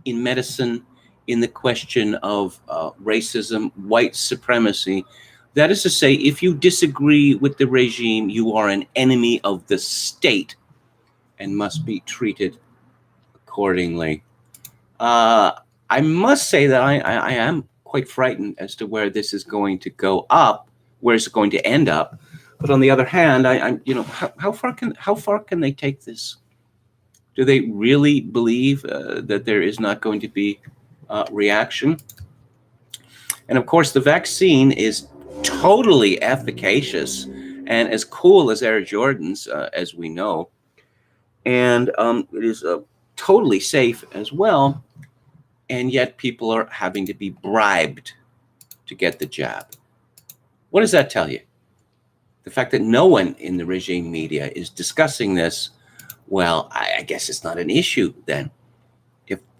in medicine, in the question of racism, white supremacy. That is to say, if you disagree with the regime, you are an enemy of the state and must be treated accordingly. I must say that I am quite frightened as to where this is going to go up, where it's going to end up. But on the other hand, how far can they take this? Do they really believe that there is not going to be reaction? And of course, the vaccine is totally efficacious and as cool as Air Jordans, as we know. And it is totally safe as well. And yet people are having to be bribed to get the jab. What does that tell you? The fact that no one in the regime media is discussing this, well, I guess it's not an issue then.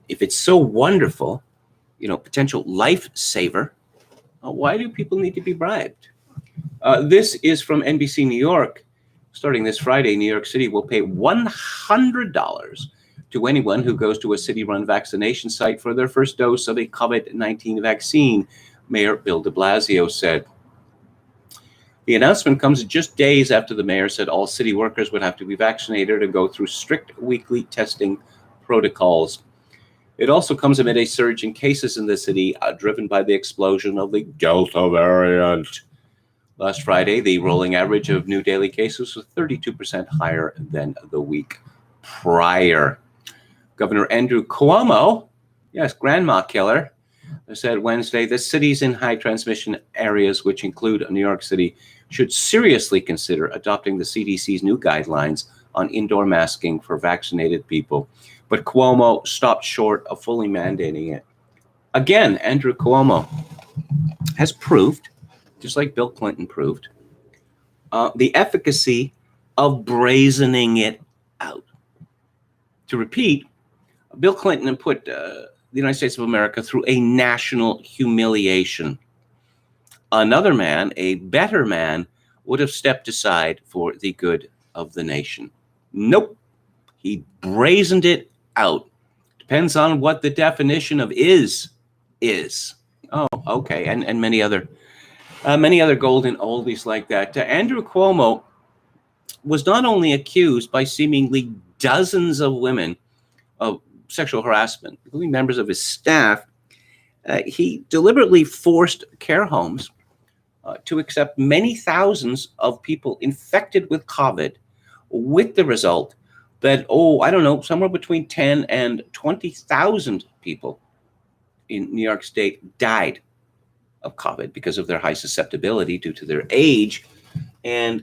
If it's so wonderful, potential lifesaver, why do people need to be bribed? This is from NBC New York. Starting this Friday, New York City will pay $100 to anyone who goes to a city-run vaccination site for their first dose of a COVID-19 vaccine, Mayor Bill de Blasio said. The announcement comes just days after the mayor said all city workers would have to be vaccinated and go through strict weekly testing protocols. It also comes amid a surge in cases in the city, driven by the explosion of the Delta variant. Last Friday, the rolling average of new daily cases was 32% higher than the week prior. Governor Andrew Cuomo, yes, grandma killer, said Wednesday that cities in high transmission areas, which include New York City, should seriously consider adopting the CDC's new guidelines on indoor masking for vaccinated people. But Cuomo stopped short of fully mandating it. Again, Andrew Cuomo has proved, just like Bill Clinton proved, the efficacy of brazening it out. To repeat, Bill Clinton put the United States of America through a national humiliation. Another man, a better man, would have stepped aside for the good of the nation. Nope. He brazened it out. Depends on what the definition of is. Oh, okay. And many other golden oldies like that. Andrew Cuomo was not only accused by seemingly dozens of women of sexual harassment, including members of his staff, he deliberately forced care homes to accept many thousands of people infected with COVID, with the result that, somewhere between 10 and 20,000 people in New York State died of COVID because of their high susceptibility due to their age. And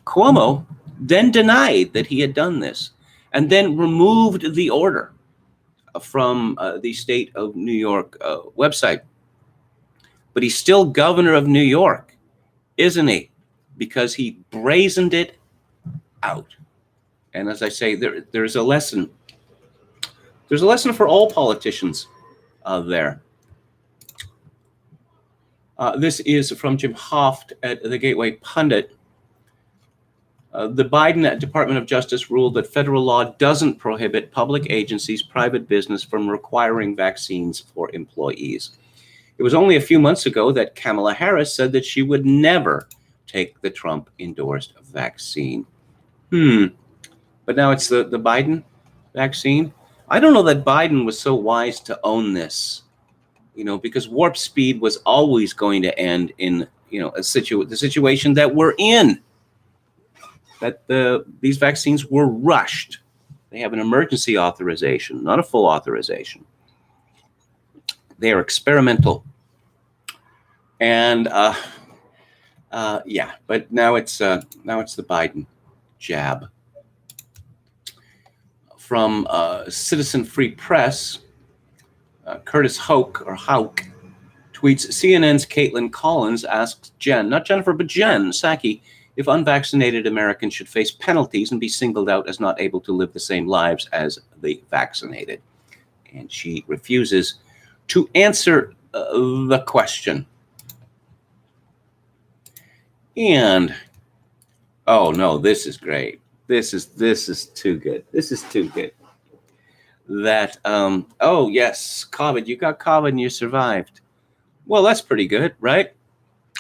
Cuomo then denied that he had done this and then removed the order from the state of New York website. But he's still governor of New York, isn't he? Because he brazened it out. And as I say, there's a lesson. There's a lesson for all politicians there. This is from Jim Hoft at the Gateway Pundit. The Biden Department of Justice ruled that federal law doesn't prohibit public agencies, private business from requiring vaccines for employees. It was only a few months ago that Kamala Harris said that she would never take the Trump-endorsed vaccine. But now it's the Biden vaccine. I don't know that Biden was so wise to own this, because warp speed was always going to end in, the situation that we're in. That these vaccines were rushed. They have an emergency authorization, not a full authorization. They are experimental. And but now it's the Biden jab. From Citizen Free Press, Curtis Houck tweets, CNN's Caitlin Collins asks Jen, not Jennifer, but Jen Psaki, if unvaccinated Americans should face penalties and be singled out as not able to live the same lives as the vaccinated. And she refuses to answer the question. And, oh no, this is great. This is too good. This is too good. That, oh yes, COVID, you got COVID and you survived. Well, that's pretty good, right?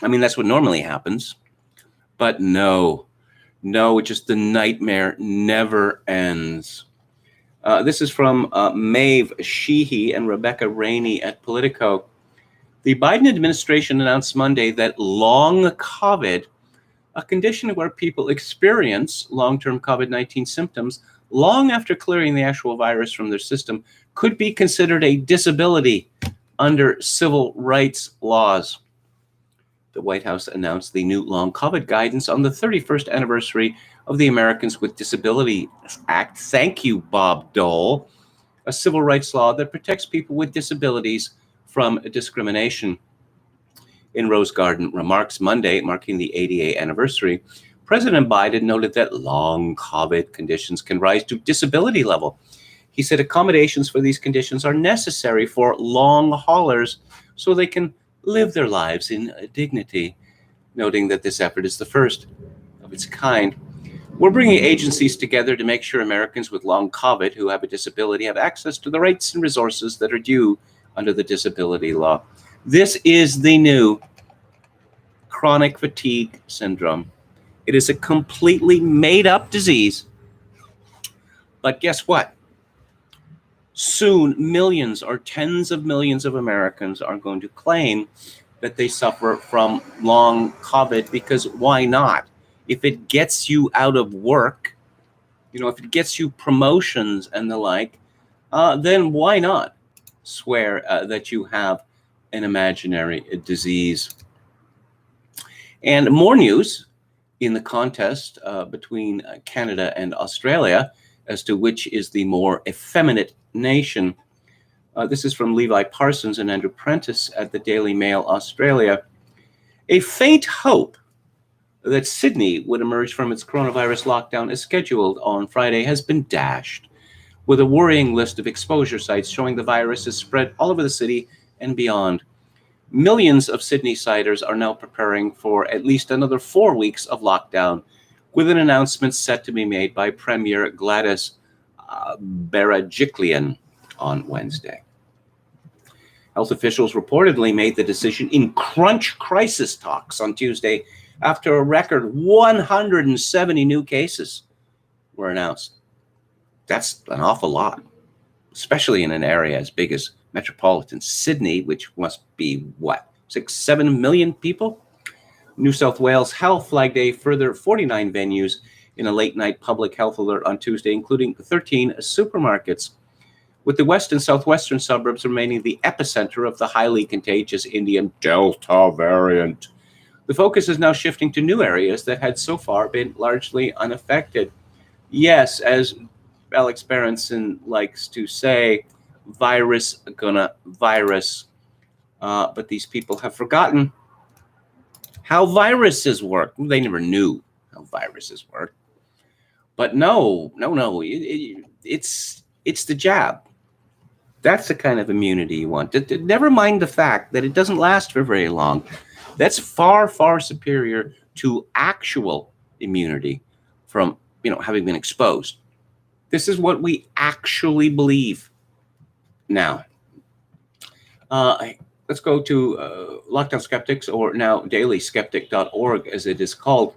I mean, that's what normally happens. But no, just the nightmare never ends. This is from Maeve Sheehy and Rebecca Rainey at Politico. The Biden administration announced Monday that long COVID, a condition where people experience long-term COVID-19 symptoms long after clearing the actual virus from their system, could be considered a disability under civil rights laws. The White House announced the new long COVID guidance on the 31st anniversary of the Americans with Disabilities Act. Thank you, Bob Dole, a civil rights law that protects people with disabilities from discrimination. In Rose Garden remarks Monday, marking the ADA anniversary, President Biden noted that long COVID conditions can rise to disability level. He said accommodations for these conditions are necessary for long haulers so they can live their lives in dignity, noting that this effort is the first of its kind. We're bringing agencies together to make sure Americans with long COVID who have a disability have access to the rights and resources that are due under the disability law. This is the new chronic fatigue syndrome. It is a completely made-up disease. But guess what? Soon, millions or tens of millions of Americans are going to claim that they suffer from long COVID, because why not? If it gets you out of work, if it gets you promotions and the like, then why not swear that you have an imaginary disease? And more news in the contest between Canada and Australia as to which is the more effeminate nation. This is from Levi Parsons and Andrew Prentice at the Daily Mail Australia. A faint hope that Sydney would emerge from its coronavirus lockdown as scheduled on Friday has been dashed, with a worrying list of exposure sites showing the virus is spread all over the city and beyond. Millions of Sydney-siders are now preparing for at least another 4 weeks of lockdown, with an announcement set to be made by Premier Gladys Berejiklian on Wednesday. Health officials reportedly made the decision in crunch crisis talks on Tuesday after a record 170 new cases were announced. That's an awful lot, especially in an area as big as metropolitan Sydney, which must be, 6-7 million people? New South Wales Health flagged a further 49 venues in a late-night public health alert on Tuesday, including 13 supermarkets. with the west and southwestern suburbs remaining the epicenter of the highly contagious Indian Delta variant. The focus is now shifting to new areas that had so far been largely unaffected. Yes, as Alex Berenson likes to say, virus gonna virus. But these people have forgotten how viruses work. They never knew how viruses work. But no. It's the jab. That's the kind of immunity you want. Never mind the fact that it doesn't last for very long. That's far, far superior to actual immunity from, having been exposed. This is what we actually believe now. Let's go to Lockdown Skeptics, or now dailyskeptic.org, as it is called.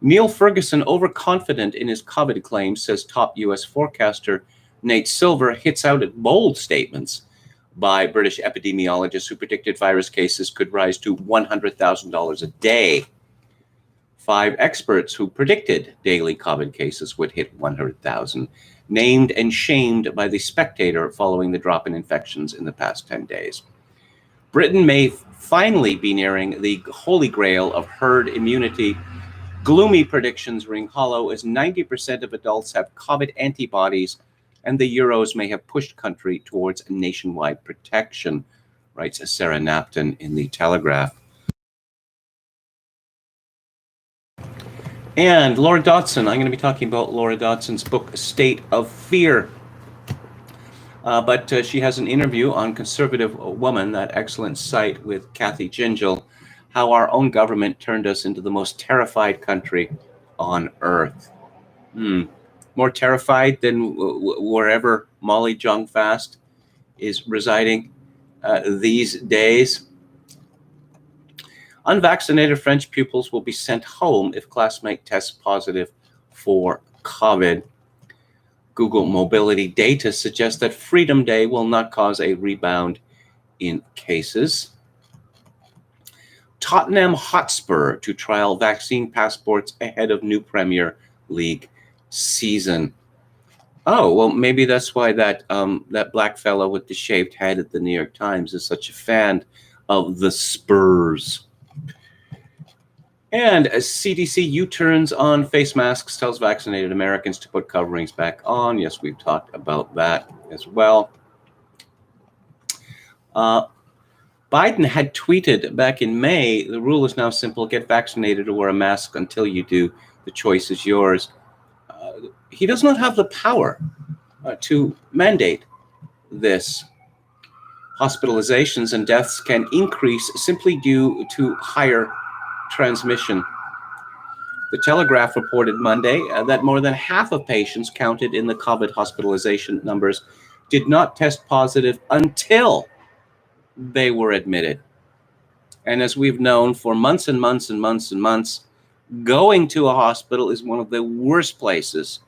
Neil Ferguson, overconfident in his COVID claims, says top U.S. forecaster Nate Silver hits out at bold statements by British epidemiologists who predicted virus cases could rise to $100,000 a day. 5 experts who predicted daily COVID cases would hit 100,000, named and shamed by The Spectator following the drop in infections in the past 10 days. Britain may finally be nearing the holy grail of herd immunity. Gloomy predictions ring hollow as 90% of adults have COVID antibodies, and the Euros may have pushed country towards nationwide protection, writes Sarah Napton in The Telegraph. And Laura Dodson, I'm going to be talking about Laura Dodson's book, State of Fear. But she has an interview on Conservative Woman, that excellent site, with Kathy Gingell, how our own government turned us into the most terrified country on earth. More terrified than wherever Molly Jong-Fast is residing these days. Unvaccinated French pupils will be sent home if classmate tests positive for COVID. Google mobility data suggests that Freedom Day will not cause a rebound in cases. Tottenham Hotspur to trial vaccine passports ahead of new Premier League season. Oh, well, maybe that's why that black fellow with the shaved head at the New York Times is such a fan of the Spurs. And as CDC U-turns on face masks, tells vaccinated Americans to put coverings back on. Yes, we've talked about that as well. Biden had tweeted back in May, the rule is now simple: get vaccinated or wear a mask until you do. The choice is yours. He does not have the power to mandate this. Hospitalizations and deaths can increase simply due to higher transmission. The Telegraph reported Monday that more than half of patients counted in the COVID hospitalization numbers did not test positive until they were admitted. And as we've known for months and months and months and months, going to a hospital is one of the worst places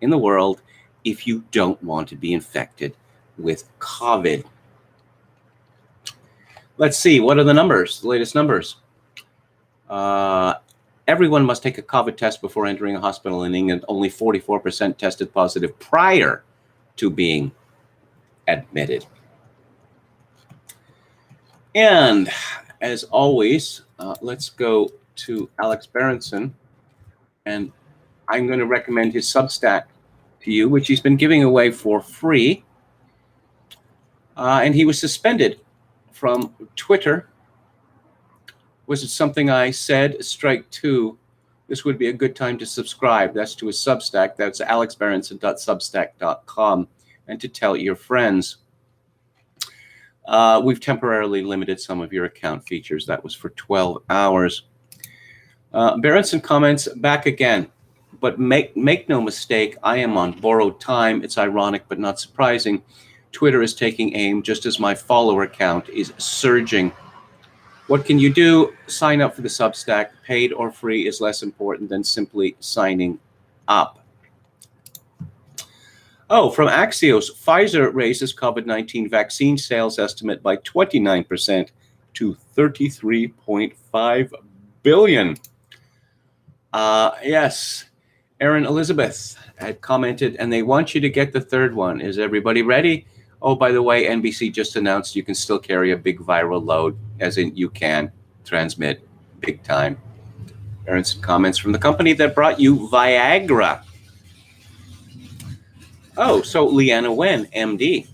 in the world if you don't want to be infected with COVID. Let's see, what are the numbers, the latest numbers? Everyone must take a COVID test before entering a hospital in England. Only 44% tested positive prior to being admitted. And as always, let's go to Alex Berenson, and I'm going to recommend his Substack to you, which he's been giving away for free. And he was suspended from Twitter. Was it something I said? Strike 2. This would be a good time to subscribe. That's to his Substack. That's alexberenson.substack.com. And to tell your friends. We've temporarily limited some of your account features. That was for 12 hours. Berenson comments, back again. But make no mistake, I am on borrowed time. It's ironic, but not surprising. Twitter is taking aim just as my follower count is surging. What can you do? Sign up for the Substack. Paid or free is less important than simply signing up. Oh, from Axios, Pfizer raises COVID-19 vaccine sales estimate by 29% to $33.5 billion. Yes, Erin Elizabeth had commented, and they want you to get the third one. Is everybody ready? Oh, by the way, NBC just announced you can still carry a big viral load, as in you can transmit big time. Erin's comments from the company that brought you Viagra. Oh, so Leanna Wen, MD,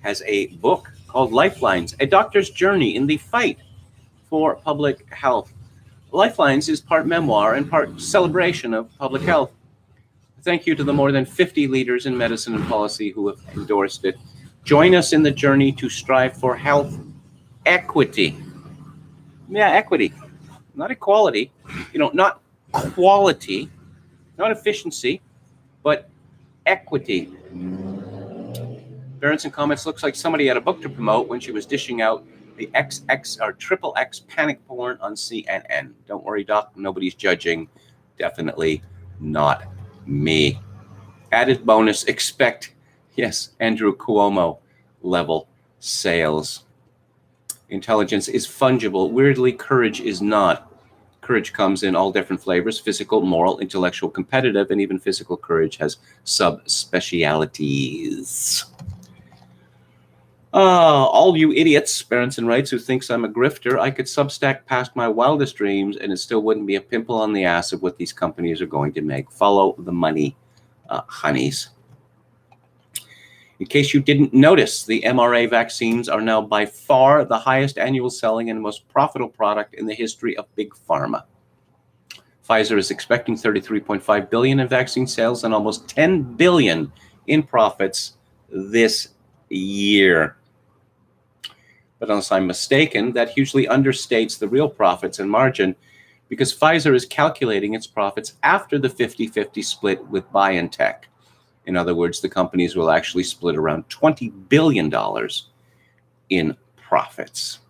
has a book called Lifelines, A Doctor's Journey in the Fight for Public Health. Lifelines is part memoir and part celebration of public health. Thank you to the more than 50 leaders in medicine and policy who have endorsed it. Join us in the journey to strive for health equity. Yeah, equity, not equality, not quality, not efficiency, but equity. Berenson comments, looks like somebody had a book to promote when she was dishing out the XX or triple X panic porn on CNN. Don't worry, Doc, nobody's judging. Definitely not me. Added bonus, expect, yes, Andrew Cuomo level sales. Intelligence is fungible. Weirdly, courage is not. Courage comes in all different flavors: physical, moral, intellectual, competitive, and even physical courage has subspecialities. All you idiots, Berenson writes, who thinks I'm a grifter, I could Substack past my wildest dreams and it still wouldn't be a pimple on the ass of what these companies are going to make. Follow the money, honeys. In case you didn't notice, the mRNA vaccines are now by far the highest annual selling and most profitable product in the history of big pharma. Pfizer is expecting $33.5 billion in vaccine sales and almost $10 billion in profits this year. But unless I'm mistaken, that hugely understates the real profits and margin, because Pfizer is calculating its profits after the 50-50 split with BioNTech. In other words, the companies will actually split around $20 billion in profits.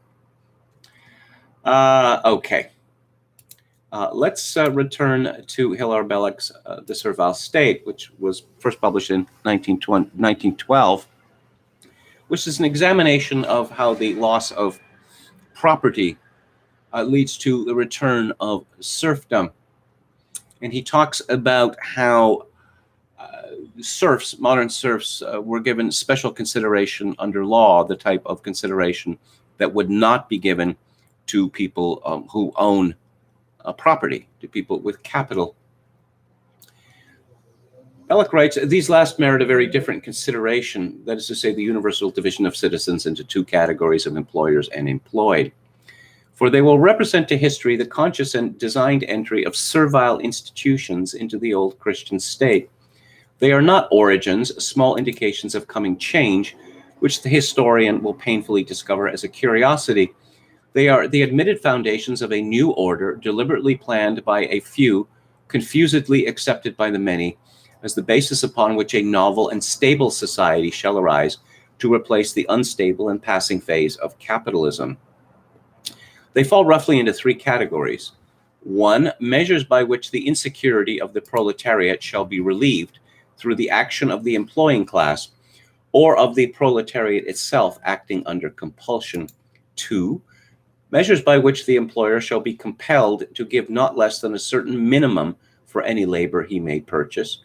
Okay. Let's return to Hilaire Belloc's The Serval State, which was first published in 1912, which is an examination of how the loss of property leads to the return of serfdom. And he talks about how serfs, modern serfs, were given special consideration under law, the type of consideration that would not be given to people who own property, to people with capital. Belloc writes, these last merit a very different consideration, that is to say, the universal division of citizens into two categories of employers and employed. For they will represent to history the conscious and designed entry of servile institutions into the old Christian state. They are not origins, small indications of coming change, which the historian will painfully discover as a curiosity. They are the admitted foundations of a new order, deliberately planned by a few, confusedly accepted by the many, as the basis upon which a novel and stable society shall arise to replace the unstable and passing phase of capitalism. They fall roughly into three categories. One, measures by which the insecurity of the proletariat shall be relieved through the action of the employing class or of the proletariat itself acting under compulsion. Two, measures by which the employer shall be compelled to give not less than a certain minimum for any labor he may purchase,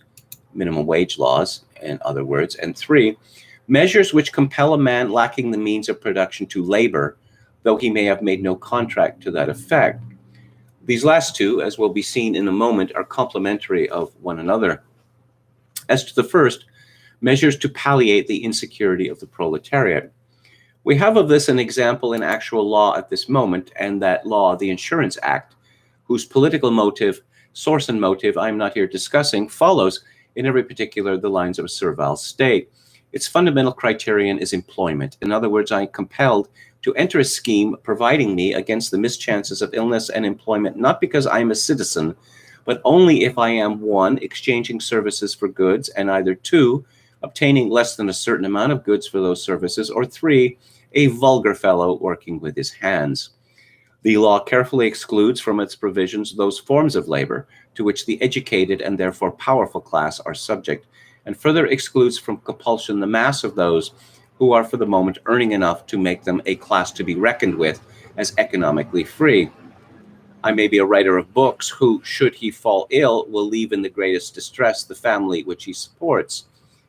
minimum wage laws, in other words. And three, measures which compel a man lacking the means of production to labor, though he may have made no contract to that effect. These last two, as will be seen in a moment, are complementary of one another. As to the first, measures to palliate the insecurity of the proletariat. We have of this an example in actual law at this moment, and that law, the Insurance Act, whose political motive, source and motive I'm not here discussing, follows in every particular the lines of a servile state. Its fundamental criterion is employment. In other words, I am compelled to enter a scheme providing me against the mischances of illness and employment, not because I am a citizen, but only if I am, one, exchanging services for goods, and either two, obtaining less than a certain amount of goods for those services, or three, a vulgar fellow working with his hands. The law carefully excludes from its provisions those forms of labor to which the educated and therefore powerful class are subject, and further excludes from compulsion the mass of those who are for the moment earning enough to make them a class to be reckoned with as economically free. I may be a writer of books who, should he fall ill, will leave in the greatest distress the family which he supports.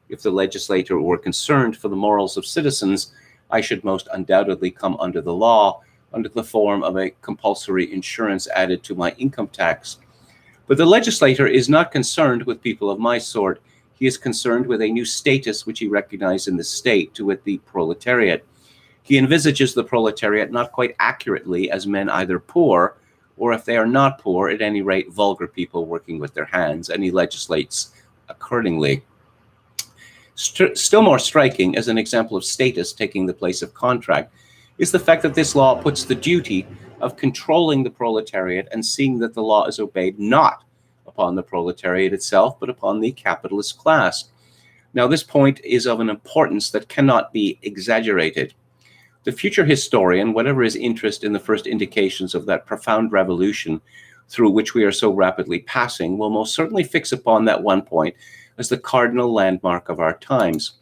If the legislator were concerned for the morals of citizens, I should most undoubtedly come under the law, under the form of a compulsory insurance added to my income tax. But the legislator is not concerned with people of my sort. He is concerned with a new status which he recognized in the state, to wit, the proletariat. He envisages the proletariat not quite accurately as men either poor, or if they are not poor, at any rate vulgar people working with their hands, and he legislates accordingly. Still more striking, as an example of status taking the place of contract, is the fact that this law puts the duty of controlling the proletariat and seeing that the law is obeyed not upon the proletariat itself, but upon the capitalist class. Now, this point is of an importance that cannot be exaggerated. The future historian, whatever his interest in the first indications of that profound revolution through which we are so rapidly passing, will most certainly fix upon that one point as the cardinal landmark of our times.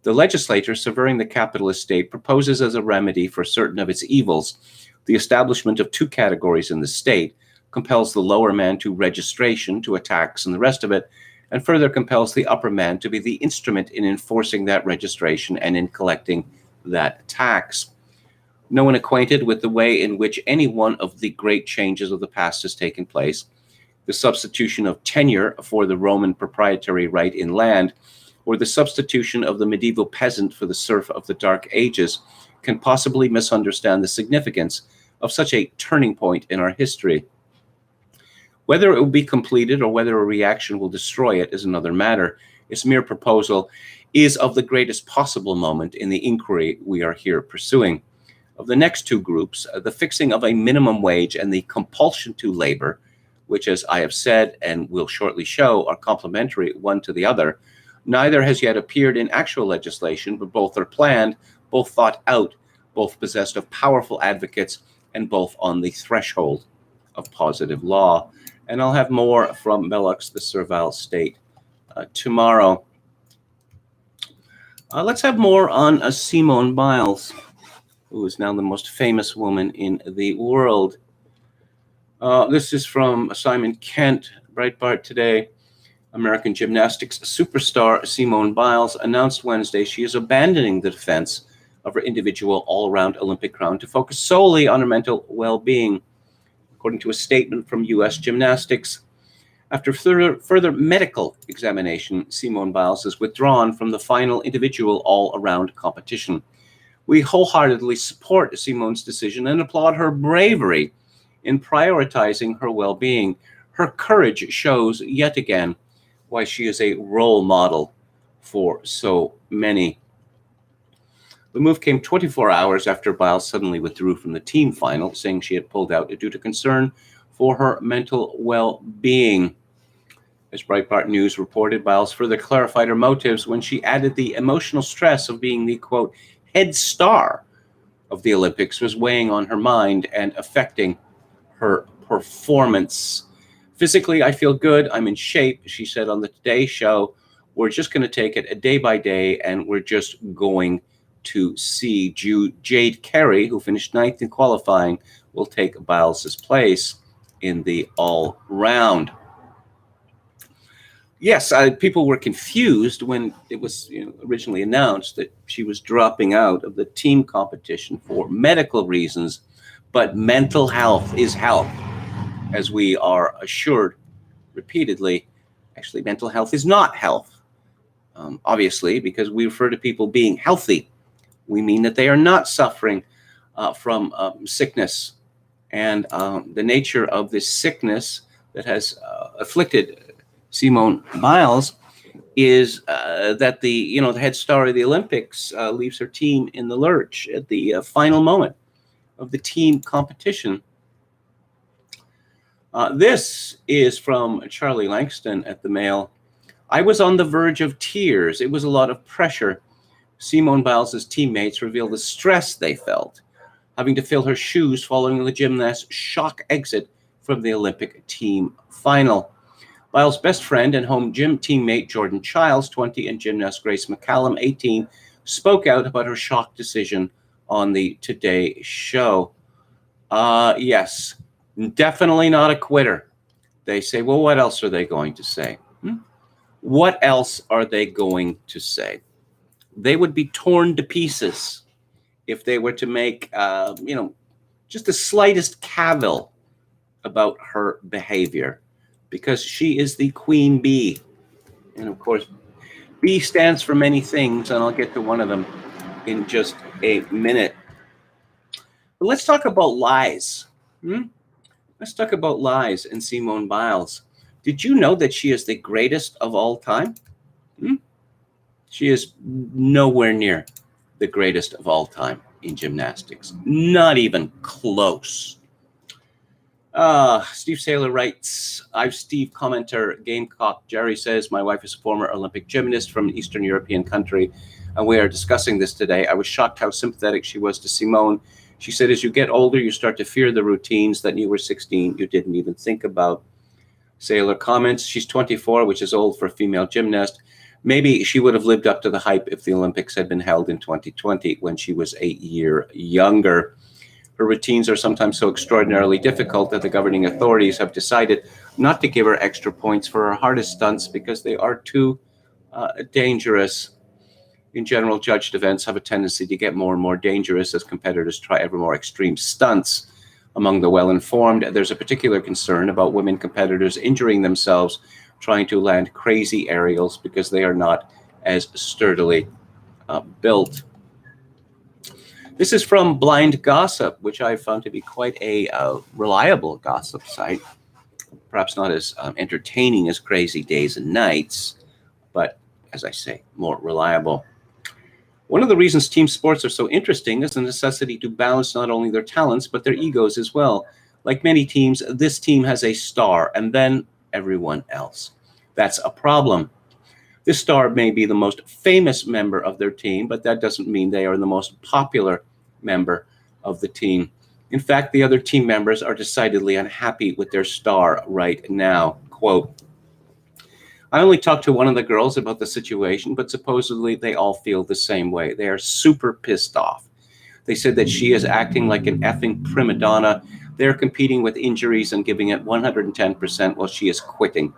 The legislature, subverting the capitalist state, proposes as a remedy for certain of its evils the establishment of two categories in the state, compels the lower man to registration, to a tax and the rest of it, and further compels the upper man to be the instrument in enforcing that registration and in collecting that tax. No one acquainted with the way in which any one of the great changes of the past has taken place, the substitution of tenure for the Roman proprietary right in land, or the substitution of the medieval peasant for the serf of the Dark Ages, can possibly misunderstand the significance of such a turning point in our history. Whether it will be completed or whether a reaction will destroy it is another matter. Its mere proposal is of the greatest possible moment in the inquiry we are here pursuing. Of the next two groups, the fixing of a minimum wage and the compulsion to labor, which, as I have said and will shortly show, are complementary one to the other, neither has yet appeared in actual legislation, but both are planned, both thought out, both possessed of powerful advocates, and both on the threshold of positive law. And I'll have more from Melux, the Servile State, tomorrow. Let's have more on Simone Biles, who is now the most famous woman in the world. This is from Simon Kent, Breitbart today. American gymnastics superstar Simone Biles announced Wednesday she is abandoning the defense of her individual all-around Olympic crown to focus solely on her mental well-being, according to a statement from U.S. Gymnastics. After further medical examination, Simone Biles is withdrawn from the final individual all-around competition. We wholeheartedly support Simone's decision and applaud her bravery in prioritizing her well-being. Her courage shows yet again why she is a role model for so many. The move came 24 hours after Biles suddenly withdrew from the team final, saying she had pulled out due to concern for her mental well-being. As Breitbart News reported, Biles further clarified her motives when she added the emotional stress of being the, quote, head star of the Olympics was weighing on her mind and affecting her performance. Physically, I feel good. I'm in shape, she said on the Today Show. We're just going to take it a day by day, and we're just going to see. Jade Carey, who finished 9th in qualifying, will take Biles' place in the all-round. Yes, people were confused when it was originally announced that she was dropping out of the team competition for medical reasons, but mental health is health, as we are assured repeatedly. Actually, mental health is not health, obviously, because we refer to people being healthy. We mean that they are not suffering from sickness. And the nature of this sickness that has afflicted Simone Biles is that the head star of the Olympics leaves her team in the lurch at the final moment of the team competition. This is from Charlie Langston at the Mail. I was on the verge of tears. It was a lot of pressure. Simone Biles' teammates reveal the stress they felt, having to fill her shoes following the gymnast's shock exit from the Olympic team final. Biles' best friend and home gym teammate Jordan Childs, 20, and gymnast Grace McCallum, 18, spoke out about her shock decision on the Today Show. Yes, Definitely not a quitter. They say, well, what else are they going to say? What else are they going to say? They would be torn to pieces if they were to make, just the slightest cavil about her behavior, because she is the queen bee. And of course, B stands for many things, and I'll get to one of them in just a minute. But let's talk about lies. Let's talk about lies and Simone Biles. Did you know that she is the greatest of all time? She is nowhere near the greatest of all time in gymnastics. Not even close. Steve Saylor writes, I've Steve commenter Gamecock Jerry says, my wife is a former Olympic gymnast from an Eastern European country, and we are discussing this today. I was shocked how sympathetic she was to Simone. She said, as you get older, you start to fear the routines that you were 16 you didn't even think about. Saylor comments, she's 24, which is old for a female gymnast. Maybe she would have lived up to the hype if the Olympics had been held in 2020 when she was a year younger. Her routines are sometimes so extraordinarily difficult that the governing authorities have decided not to give her extra points for her hardest stunts because they are too dangerous. In general, judged events have a tendency to get more and more dangerous as competitors try ever more extreme stunts. Among the well-informed, there's a particular concern about women competitors injuring themselves trying to land crazy aerials because they are not as sturdily built. This is from Blind Gossip, which I found to be quite a reliable gossip site. Perhaps not as entertaining as Crazy Days and Nights, but, as I say, more reliable. One of the reasons team sports are so interesting is the necessity to balance not only their talents, but their egos as well. Like many teams, this team has a star, and then everyone else. That's a problem. This star may be the most famous member of their team, but that doesn't mean they are the most popular member of the team. In fact, the other team members are decidedly unhappy with their star right now. Quote, I only talked to one of the girls about the situation, but supposedly they all feel the same way. They are super pissed off. They said that she is acting like an effing prima donna. They're competing with injuries and giving it 110% while she is quitting.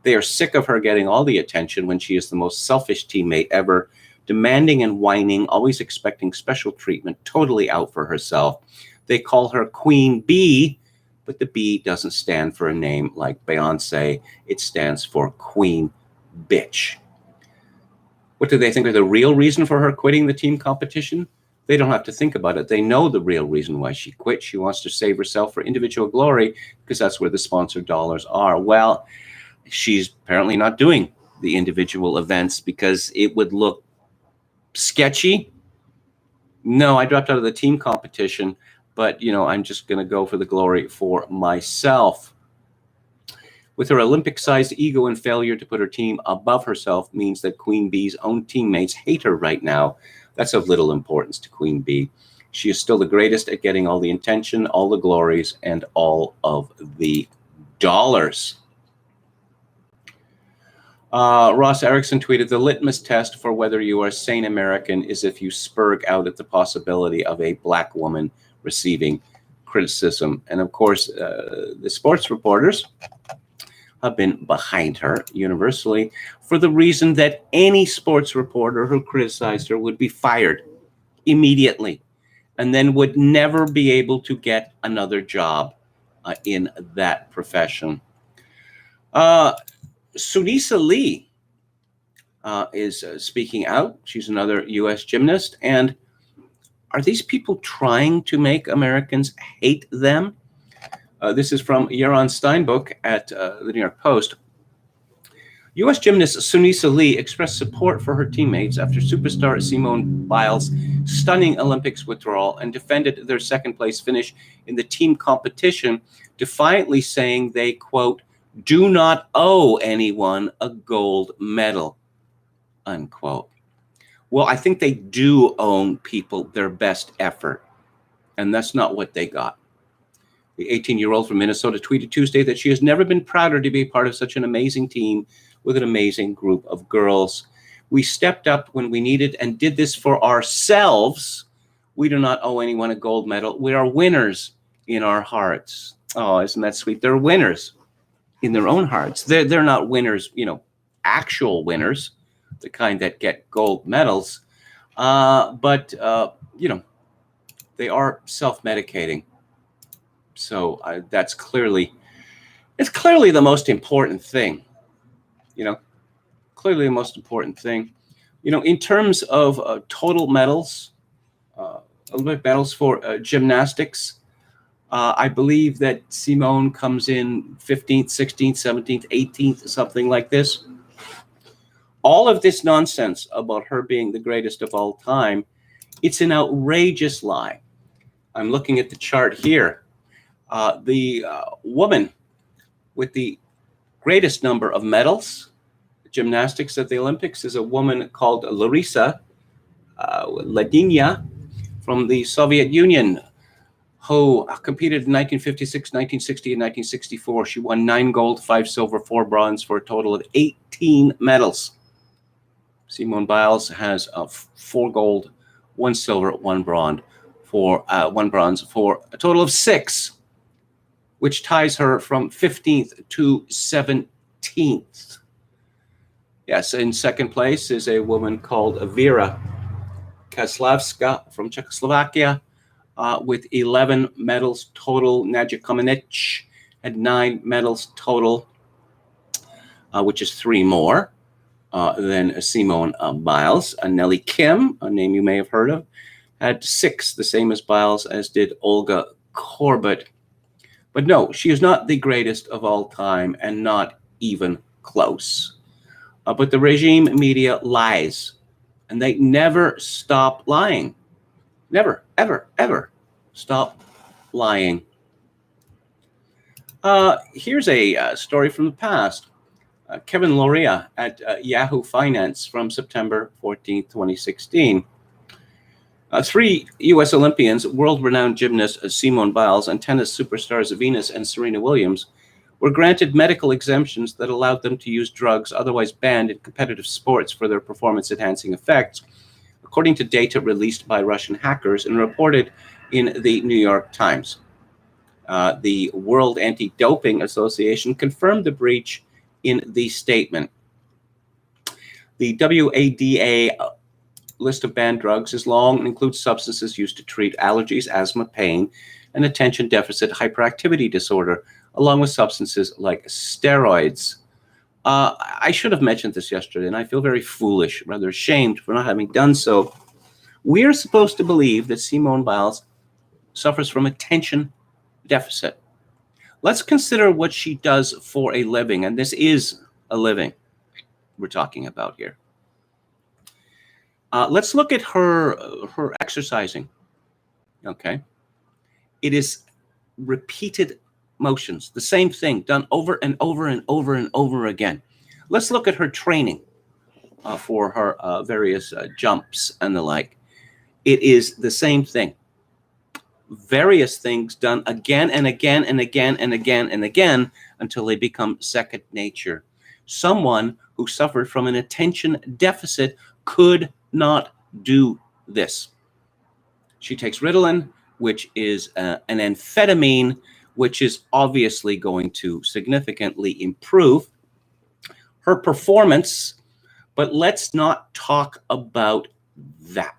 They are sick of her getting all the attention when she is the most selfish teammate ever, demanding and whining, always expecting special treatment, totally out for herself. They call her Queen Bee, but the B doesn't stand for a name like Beyonce. It stands for Queen Bitch. What do they think are the real reason for her quitting the team competition? They don't have to think about it. They know the real reason why she quit. She wants to save herself for individual glory because that's where the sponsored dollars are. Well, she's apparently not doing the individual events because it would look sketchy. No, I dropped out of the team competition, but, I'm just going to go for the glory for myself. With her Olympic-sized ego and failure to put her team above herself means that Queen Bee's own teammates hate her right now. That's of little importance to Queen Bee. She is still the greatest at getting all the attention, all the glories, and all of the dollars. Ross Erickson tweeted, the litmus test for whether you are a sane American is if you spurg out at the possibility of a black woman receiving criticism. And of course, the sports reporters have been behind her universally for the reason that any sports reporter who criticized her would be fired immediately and then would never be able to get another job in that profession. Sunisa Lee is speaking out. She's another U.S. gymnast. And are these people trying to make Americans hate them? This is from Yaron Steinbuch at the New York Post. U.S. gymnast Sunisa Lee expressed support for her teammates after superstar Simone Biles' stunning Olympics withdrawal and defended their second-place finish in the team competition, defiantly saying they, quote, do not owe anyone a gold medal, unquote. Well, I think they do owe people their best effort, and that's not what they got. The 18-year-old from Minnesota tweeted Tuesday that she has never been prouder to be part of such an amazing team with an amazing group of girls. We stepped up when we needed and did this for ourselves. We do not owe anyone a gold medal. We are winners in our hearts. Oh, isn't that sweet? They're winners in their own hearts. They're not winners, actual winners, the kind that get gold medals. But they are self-medicating. So it's clearly the most important thing. Clearly the most important thing. In terms of total medals, Olympic medals for gymnastics, I believe that Simone comes in 15th, 16th, 17th, 18th, something like this. All of this nonsense about her being the greatest of all time, it's an outrageous lie. I'm looking at the chart here. The woman with the greatest number of medals, gymnastics at the Olympics, is a woman called Larisa Ladina from the Soviet Union, who competed in 1956, 1960, and 1964. She won 9 gold, 5 silver, 4 bronze for a total of 18 medals. Simone Biles has 4 gold, 1 silver, 1 bronze for a total of 6, which ties her from 15th to 17th. Yes, in second place is a woman called Avira Kaslavska from Czechoslovakia with 11 medals total. Nadia Comaneci had 9 medals total, which is 3 more than Simone Biles. Nellie Kim, a name you may have heard of, had 6, the same as Biles, as did Olga Korbut. But no, she is not the greatest of all time, and not even close. But the regime media lies, and they never stop lying. Never, ever, ever stop lying. Here's a story from the past. Kevin Loria at Yahoo Finance from September 14th, 2016. 3 U.S. Olympians, world-renowned gymnasts Simone Biles and tennis superstars Venus and Serena Williams, were granted medical exemptions that allowed them to use drugs otherwise banned in competitive sports for their performance-enhancing effects, according to data released by Russian hackers and reported in the New York Times. The World Anti-Doping Association confirmed the breach in the statement. The WADA list of banned drugs is long and includes substances used to treat allergies, asthma, pain, and attention deficit hyperactivity disorder, along with substances like steroids. I should have mentioned this yesterday, and I feel very foolish, rather ashamed for not having done so. We are supposed to believe that Simone Biles suffers from attention deficit. Let's consider what she does for a living, and this is a living we're talking about here. Let's look at her exercising. Okay. It is repeated motions, the same thing done over and over and over and over again. Let's look at her training for her various jumps and the like. It is the same thing. Various things done again and again and again and again and again until they become second nature. Someone who suffered from an attention deficit could not do this. She takes Ritalin, which is an amphetamine, which is obviously going to significantly improve her performance. But let's not talk about that.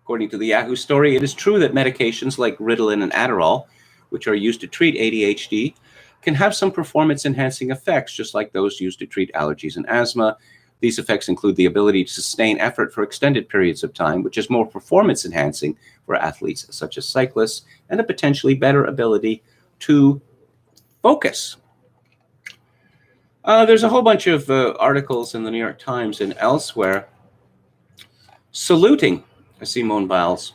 According to the Yahoo story, it is true that medications like Ritalin and Adderall, which are used to treat ADHD, can have some performance-enhancing effects, just like those used to treat allergies and asthma. These effects include the ability to sustain effort for extended periods of time, which is more performance-enhancing for athletes such as cyclists, and a potentially better ability to focus. There's a whole bunch of articles in the New York Times and elsewhere saluting Simone Biles.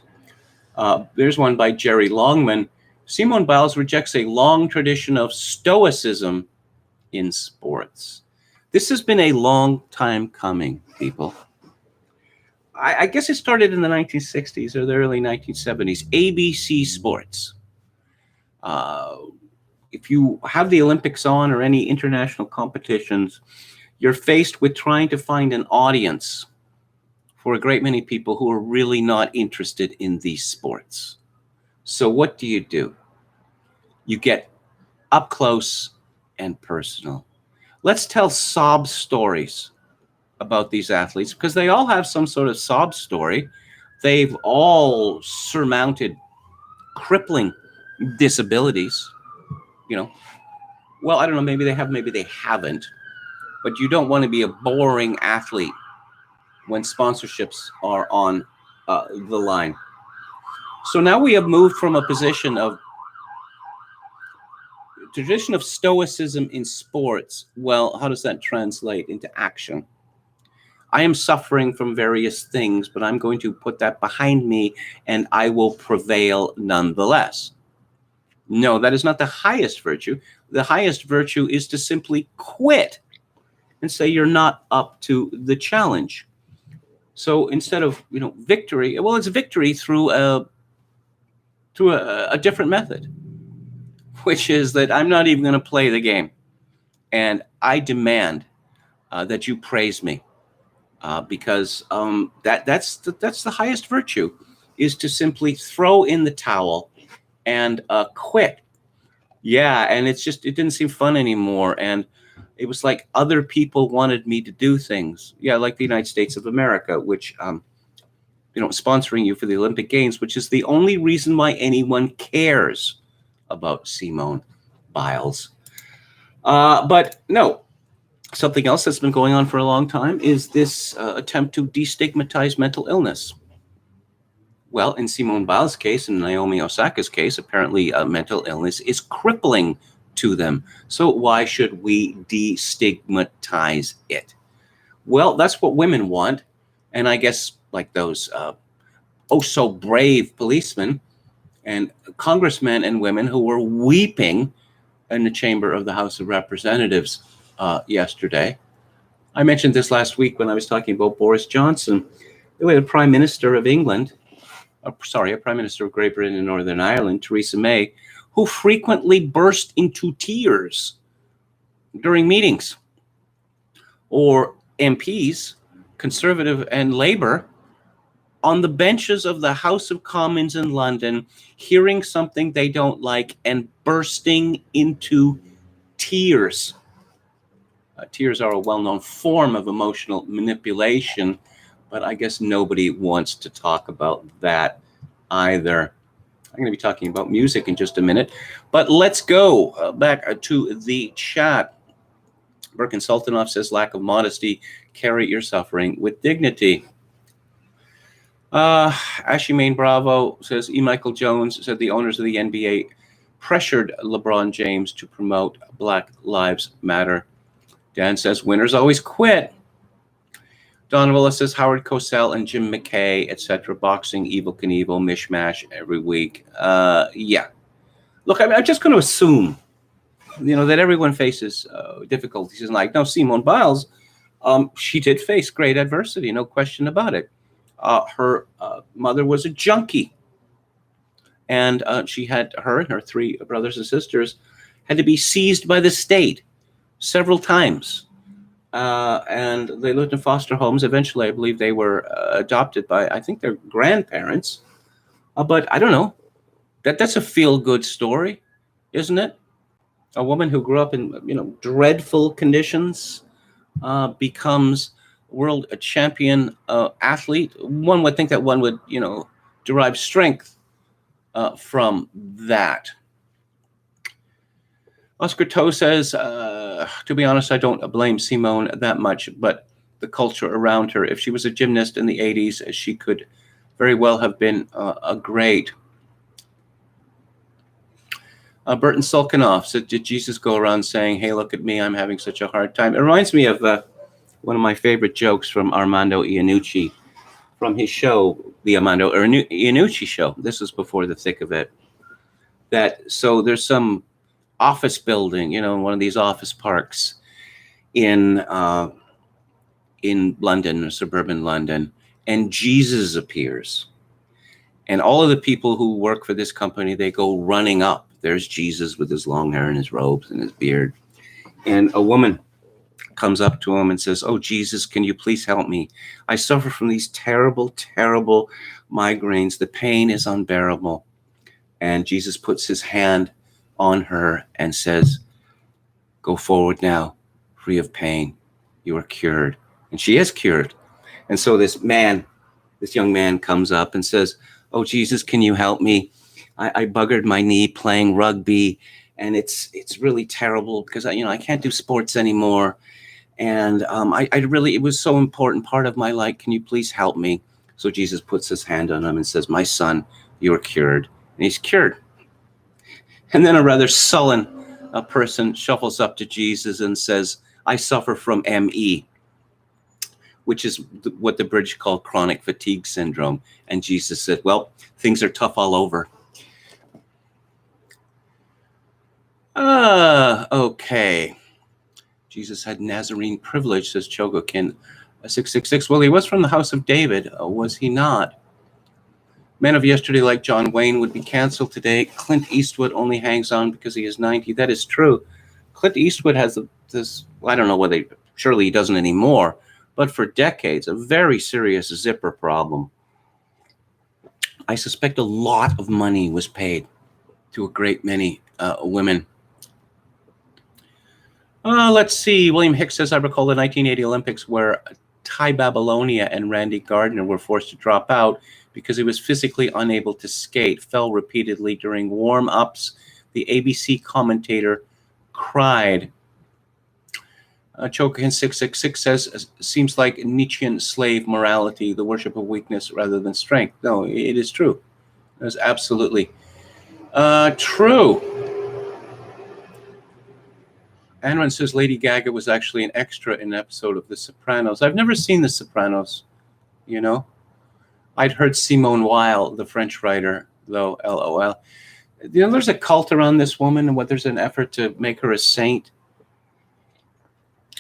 There's one by Jerry Longman. Simone Biles rejects a long tradition of stoicism in sports. This has been a long time coming, people. I guess it started in the 1960s or the early 1970s. ABC Sports. If you have the Olympics on or any international competitions, you're faced with trying to find an audience for a great many people who are really not interested in these sports. So what do? You get up close and personal. Let's tell sob stories about these athletes, because they all have some sort of sob story. They've all surmounted crippling disabilities. Well, I don't know, maybe they have, maybe they haven't, but you don't want to be a boring athlete when sponsorships are on the line. So now we have moved from a tradition of stoicism in sports. Well, how does that translate into action? I am suffering from various things, but I'm going to put that behind me and I will prevail nonetheless. No, that is not the highest virtue. The highest virtue is to simply quit and say you're not up to the challenge. So instead of, victory, well, it's victory through a different method, which is that I'm not even going to play the game. And I demand that you praise me. Because that's the highest virtue, is to simply throw in the towel and quit. Yeah, and it didn't seem fun anymore, and it was like other people wanted me to do things. Yeah, like the United States of America, which sponsoring you for the Olympic Games, which is the only reason why anyone cares about Simone Biles. But no. Something else that's been going on for a long time is this attempt to destigmatize mental illness. Well, in Simone Biles' case and Naomi Osaka's case, apparently mental illness is crippling to them. So why should we destigmatize it? Well, that's what women want. And I guess like those so brave policemen and congressmen and women who were weeping in the chamber of the House of Representatives yesterday. I mentioned this last week when I was talking about Boris Johnson. We had a Prime Minister of England, a Prime Minister of Great Britain and Northern Ireland, Theresa May, who frequently burst into tears during meetings. Or MPs, Conservative and Labour, on the benches of the House of Commons in London, hearing something they don't like and bursting into tears. Tears are a well-known form of emotional manipulation, but I guess nobody wants to talk about that either. I'm going to be talking about music in just a minute, but let's go back to the chat. Birkin Sultanov says, lack of modesty, carry your suffering with dignity. Ashimane Bravo says, Michael Jones said the owners of the NBA pressured LeBron James to promote Black Lives Matter. Dan says, winners always quit. Don says, Howard Cosell and Jim McKay, etc. Boxing, Evel Knievel, mishmash every week. Yeah. Look, I'm just going to assume, that everyone faces difficulties in life. Now, Simone Biles, she did face great adversity, no question about it. Her mother was a junkie. And her and her three brothers and sisters had to be seized by the state several times. And they lived in foster homes. Eventually, I believe they were adopted by, I think, their grandparents. But I don't know. That's a feel-good story, isn't it? A woman who grew up in, dreadful conditions becomes world champion athlete. One would think that one would, derive strength from that. Oscar Toe says, to be honest, I don't blame Simone that much, but the culture around her. If she was a gymnast in the 80s, she could very well have been a great. Burton Sulkinoff said, did Jesus go around saying, hey, look at me, I'm having such a hard time? It reminds me of one of my favorite jokes from Armando Iannucci, from his show, the Armando Iannucci Show. This was before the thick of it. So there's some office building, one of these office parks in London, or suburban London, and Jesus appears. And all of the people who work for this company, they go running up. There's Jesus with his long hair and his robes and his beard. And a woman comes up to him and says, oh, Jesus, can you please help me? I suffer from these terrible, terrible migraines. The pain is unbearable. And Jesus puts his hand on her and says, "Go forward now, free of pain. You are cured." And she is cured. And so this young man comes up and says, "Oh, Jesus, can you help me? I buggered my knee playing rugby, and it's really terrible because I can't do sports anymore. And I really, it was so important part of my life. Can you please help me?" So Jesus puts his hand on him and says, "My son, you are cured." And he's cured. And then a rather sullen person shuffles up to Jesus and says, "I suffer from ME," which is what the British call chronic fatigue syndrome. And Jesus said, "Well, things are tough all over." Okay. Jesus had Nazarene privilege, says Chogokin 666. Well, he was from the house of David, was he not? Men of yesterday like John Wayne would be canceled today. Clint Eastwood only hangs on because he is 90. That is true. Clint Eastwood has this, I don't know whether, surely he doesn't anymore, but for decades, a very serious zipper problem. I suspect a lot of money was paid to a great many women. Let's see. William Hicks says, "I recall the 1980 Olympics where Ty Babylonia and Randy Gardner were forced to drop out because he was physically unable to skate, fell repeatedly during warm-ups. The ABC commentator cried." Chokin 666 says, "Seems like Nietzschean slave morality, the worship of weakness rather than strength." No, it is true. It is absolutely true. Anron says Lady Gaga was actually an extra in an episode of The Sopranos. I've never seen The Sopranos, you know. I'd heard Simone Biles, the French writer, though, LOL. There's a cult around this woman, and there's an effort to make her a saint.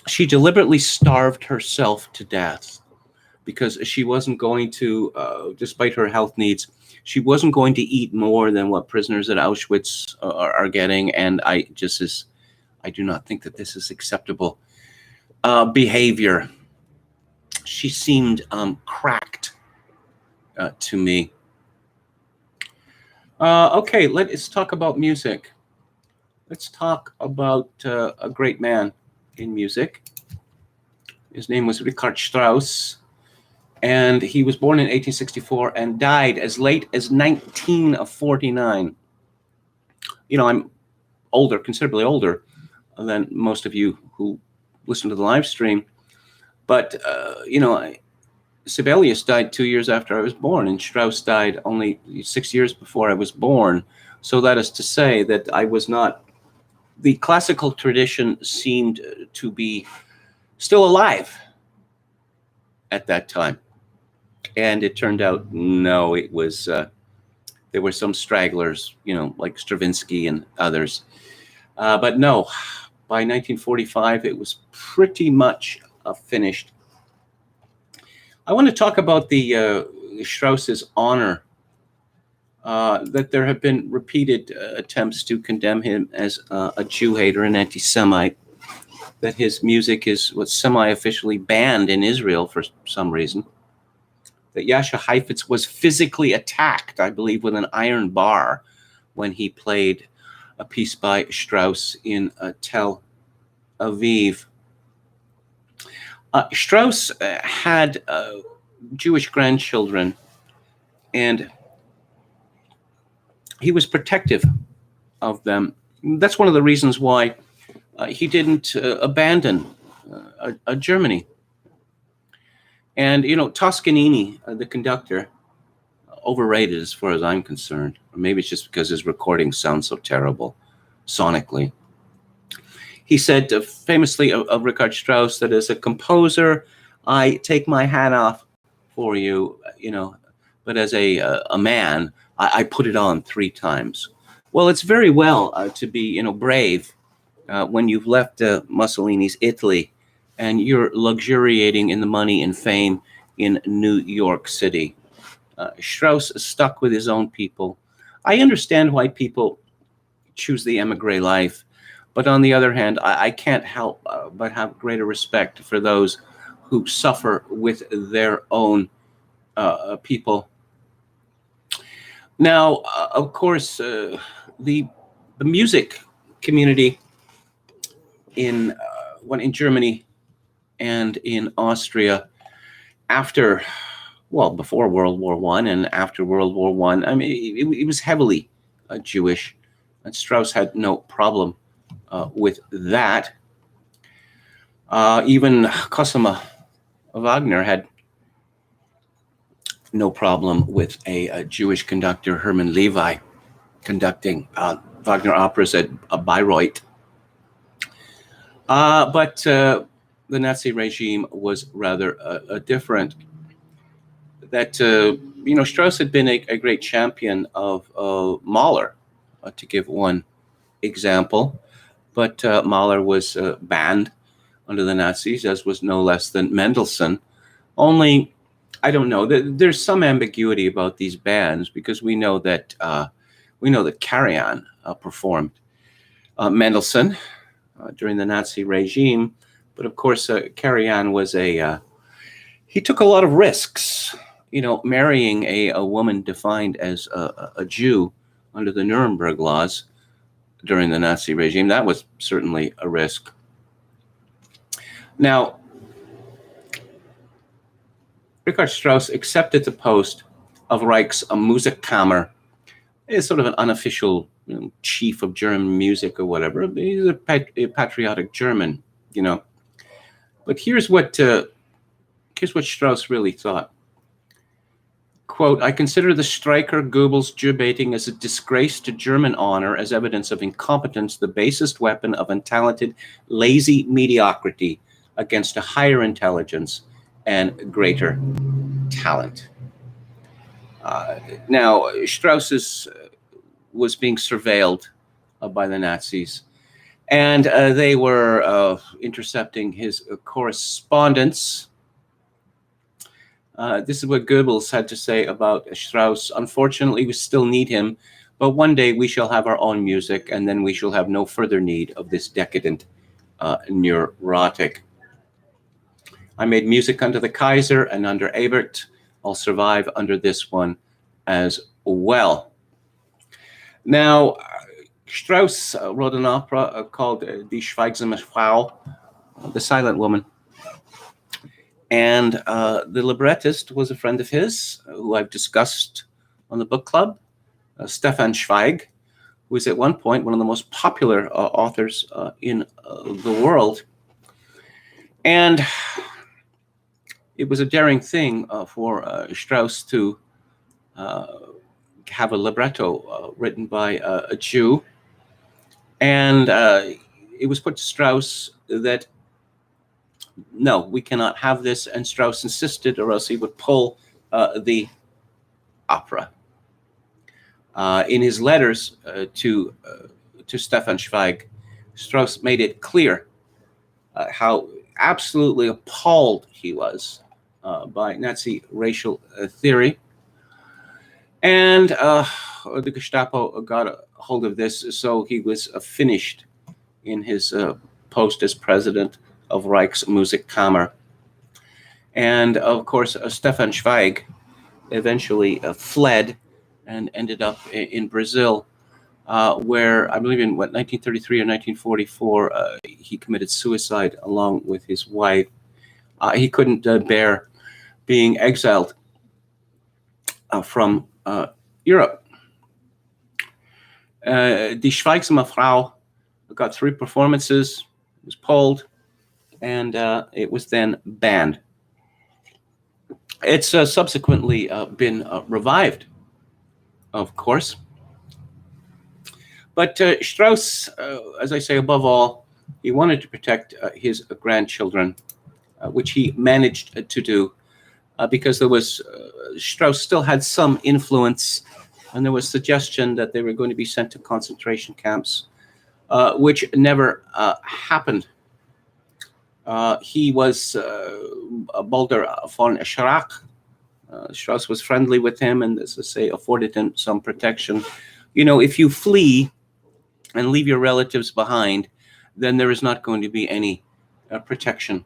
She deliberately starved herself to death because she wasn't going to, despite her health needs, she wasn't going to eat more than what prisoners at Auschwitz are getting. And I do not think that this is acceptable behavior. She seemed cracked to me. Okay, let's talk about music. Let's talk about a great man in music. His name was Richard Strauss, and he was born in 1864 and died as late as 1949. I'm older, considerably older than most of you who listen to the live stream. But, Sibelius died 2 years after I was born, and Strauss died only 6 years before I was born. So that is to say that I was not, the classical tradition seemed to be still alive at that time. And it turned out, no, it was, there were some stragglers, like Stravinsky and others. But no, by 1945, it was pretty much finished. I want to talk about the Strauss's honor, that there have been repeated attempts to condemn him as a Jew hater, an anti-Semite, that his music is what's semi-officially banned in Israel for some reason, that Yasha Heifetz was physically attacked, I believe, with an iron bar when he played a piece by Strauss in Tel Aviv. Strauss had Jewish grandchildren, and he was protective of them. That's one of the reasons why he didn't abandon Germany. And, Toscanini, the conductor, overrated as far as I'm concerned. Or maybe it's just because his recordings sound so terrible sonically. He said famously of Richard Strauss that as a composer, I take my hat off for you, but as a man, I put it on 3 times. Well, it's very well to be, brave when you've left Mussolini's Italy and you're luxuriating in the money and fame in New York City. Strauss stuck with his own people. I understand why people choose the emigre life, but on the other hand, I can't help but have greater respect for those who suffer with their own people. Now, of course, the the music community in Germany and in Austria before World War I and after World War I. I mean, it was heavily Jewish, and Strauss had no problem with that. Even Cosima Wagner had no problem with a Jewish conductor, Hermann Levi, conducting Wagner operas at Bayreuth. But the Nazi regime was rather different. That Strauss had been a great champion of Mahler, to give one example, but Mahler was banned under the Nazis, as was no less than Mendelssohn. Only, I don't know. There's some ambiguity about these bans, because we know that Karajan performed Mendelssohn during the Nazi regime, but of course Karajan was he took a lot of risks. Marrying a woman defined as a Jew under the Nuremberg laws during the Nazi regime, that was certainly a risk. Now, Richard Strauss accepted the post of Reich's Musikkammer. It's sort of an unofficial chief of German music or whatever. He's a patriotic German, But here's what Strauss really thought. Quote, I consider the Streicher Goebbels Jew baiting as a disgrace to German honor, as evidence of incompetence, the basest weapon of untalented, lazy mediocrity against a higher intelligence and greater talent. Now, Strauss was being surveilled by the Nazis, and they were intercepting his correspondence. This is what Goebbels had to say about Strauss. Unfortunately, we still need him, but one day we shall have our own music, and then we shall have no further need of this decadent neurotic. I made music under the Kaiser and under Ebert. I'll survive under this one as well. Now, Strauss wrote an opera called Die Schweigsame Frau, The Silent Woman. And the librettist was a friend of his, who I've discussed on the book club, Stefan Zweig, who was at one point one of the most popular authors in the world. And it was a daring thing for Strauss to have a libretto written by a Jew. And it was put to Strauss that, no, we cannot have this. And Strauss insisted, or else he would pull the opera. In his letters to Stefan Zweig, Strauss made it clear how absolutely appalled he was by Nazi racial theory. And the Gestapo got a hold of this, so he was finished in his post as president of Reich's Musikkammer. And of course, Stefan Zweig eventually fled and ended up in Brazil, where I believe in 1933 or 1944, he committed suicide along with his wife. He couldn't bear being exiled from Europe. Die Schweigsame Frau got 3 performances, was pulled, and it was then banned. It's subsequently been revived, of course. But Strauss, as I say, above all, he wanted to protect his grandchildren, which he managed to do, because there was Strauss still had some influence, and there was suggestion that they were going to be sent to concentration camps, which never happened. He was Baldur von Schirach. Strauss was friendly with him, and, as I say, afforded him some protection. If you flee and leave your relatives behind, then there is not going to be any protection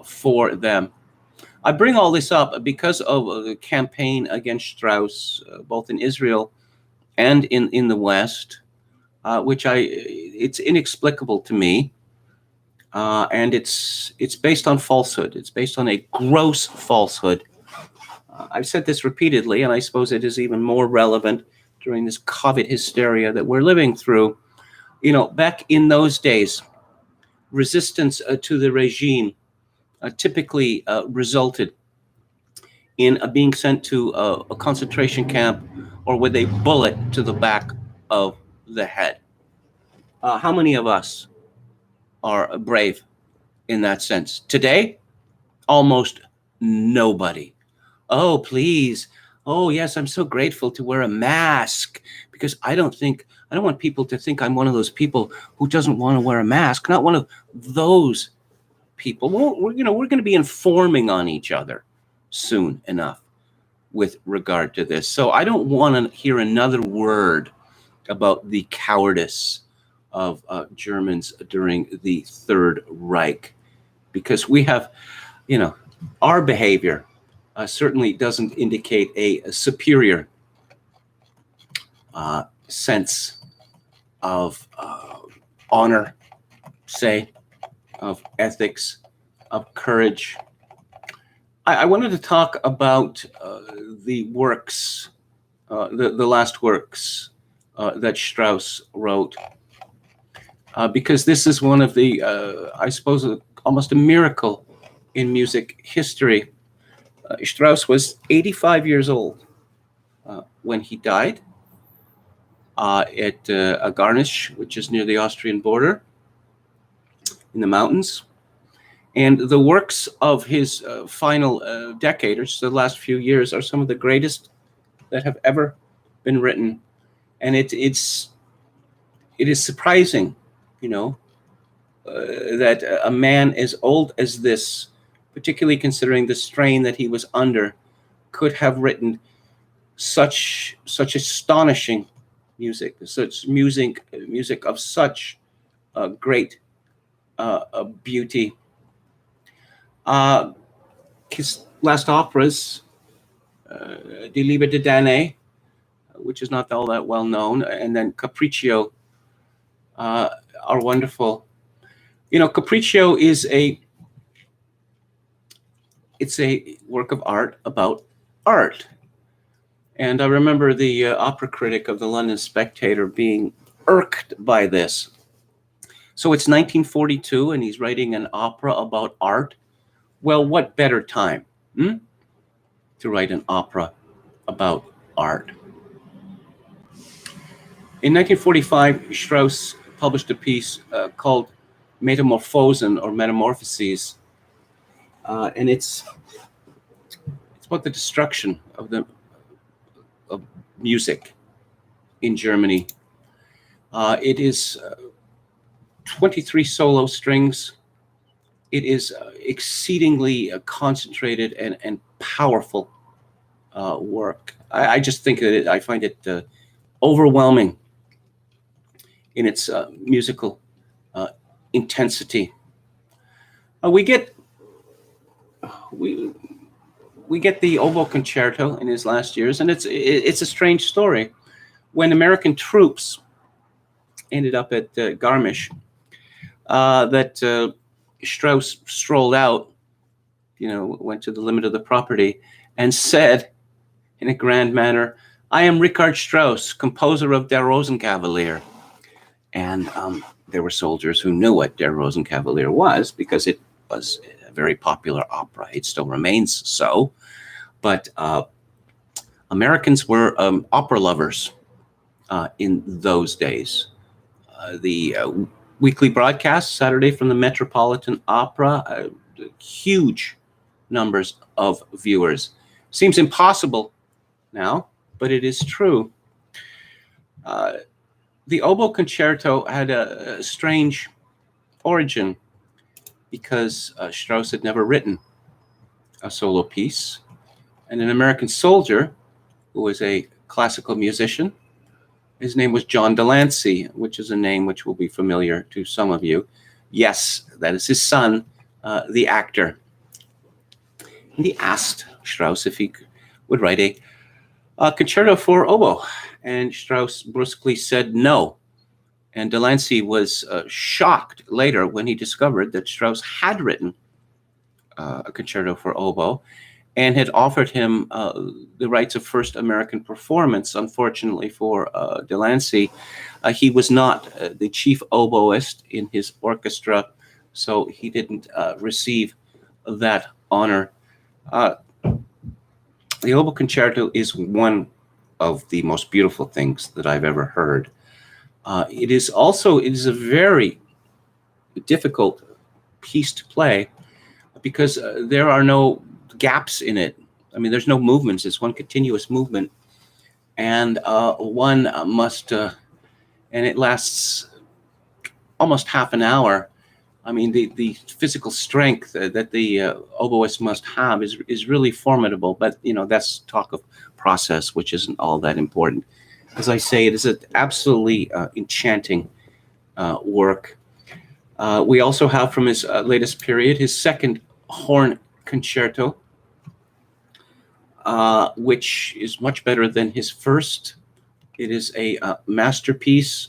for them. I bring all this up because of the campaign against Strauss, both in Israel and in the West, which it's inexplicable to me, and it's based on falsehood. It's based on a gross falsehood. I've said this repeatedly, and I suppose it is even more relevant during this COVID hysteria that we're living through. You know, back in those days, resistance to the regime typically resulted in being sent to a concentration camp or with a bullet to the back of the head. How many of us are brave in that sense? Today, almost nobody. Oh, please. Oh, yes, I'm so grateful to wear a mask because I don't want people to think I'm one of those people who doesn't want to wear a mask. Not one of those people. We're going to be informing on each other soon enough with regard to this. So I don't want to hear another word about the cowardice of Germans during the Third Reich, because we have, our behavior certainly doesn't indicate a superior sense of honor, say, of ethics, of courage. I wanted to talk about the works, the last works that Strauss wrote, because this is one of the, I suppose, almost a miracle in music history. Strauss was 85 years old when he died at Garmisch, which is near the Austrian border in the mountains. And the works of his final decade, or the last few years, are some of the greatest that have ever been written. And it is surprising, that a man as old as this, particularly considering the strain that he was under, could have written such astonishing music, such music of such great beauty. His last operas, Die Liebe de Danae, which is not all that well known, and then Capriccio are wonderful. Capriccio is a work of art about art. And I remember the opera critic of the London Spectator being irked by this. So it's 1942, and he's writing an opera about art. Well, what better time to write an opera about art? In 1945, Strauss published a piece called Metamorphosin, or Metamorphoses, and it's about the destruction of music in Germany. It is 23 solo strings. It is exceedingly concentrated and powerful work. I just think that I find it overwhelming in its musical intensity. We get the Oboe Concerto in his last years, and it's a strange story. When American troops ended up at Garmisch, that Strauss strolled out, went to the limit of the property, and said in a grand manner, "I am Richard Strauss, composer of Der Rosenkavalier." And there were soldiers who knew what Der Rosenkavalier was, because it was a very popular opera. It still remains so. But Americans were opera lovers in those days. The weekly broadcast, Saturday from the Metropolitan Opera, huge numbers of viewers. Seems impossible now, but it is true. The Oboe Concerto had a strange origin, because Strauss had never written a solo piece. And an American soldier who was a classical musician, his name was John Delancey, which is a name which will be familiar to some of you. Yes, that is his son, the actor. And he asked Strauss if he would write a concerto for oboe. And Strauss brusquely said no. And Delancey was shocked later when he discovered that Strauss had written a concerto for oboe and had offered him the rights of first American performance. Unfortunately for Delancey, he was not the chief oboist in his orchestra, so he didn't receive that honor. The Oboe Concerto is one of the most beautiful things that I've ever heard. It is a very difficult piece to play because there are no gaps in it. I mean, there's no movements. It's one continuous movement, and one must, and it lasts almost half an hour. I mean, the physical strength that the oboist must have is really formidable. But that's talk of process, which isn't all that important. As I say, it is an absolutely enchanting work. We also have from his latest period his second horn concerto, which is much better than his first. It is a masterpiece.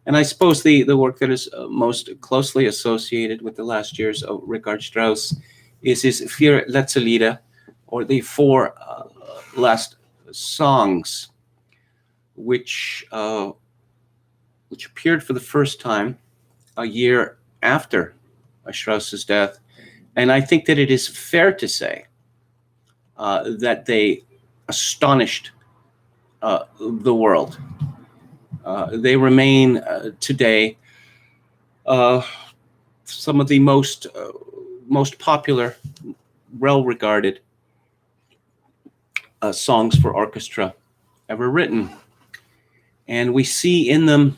And I suppose the work that is most closely associated with the last years of Richard Strauss is his Vier letzte Lieder, or the four last songs, which appeared for the first time a year after Strauss's death. And I think that it is fair to say that they astonished the world. They remain today some of the most popular, well-regarded songs for orchestra ever written, and we see in them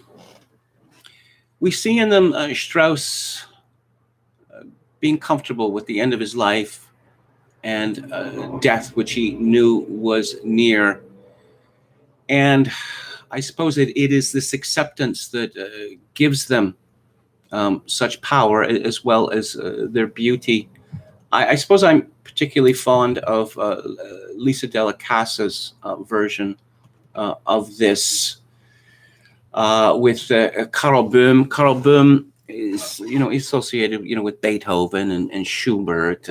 Strauss being comfortable with the end of his life and death, which he knew was near. And I suppose it is this acceptance that gives them such power, as well as their beauty. I suppose I'm particularly fond of Lisa Della Casa's version of this with Karl Böhm. Karl Böhm is, associated, with Beethoven and Schubert,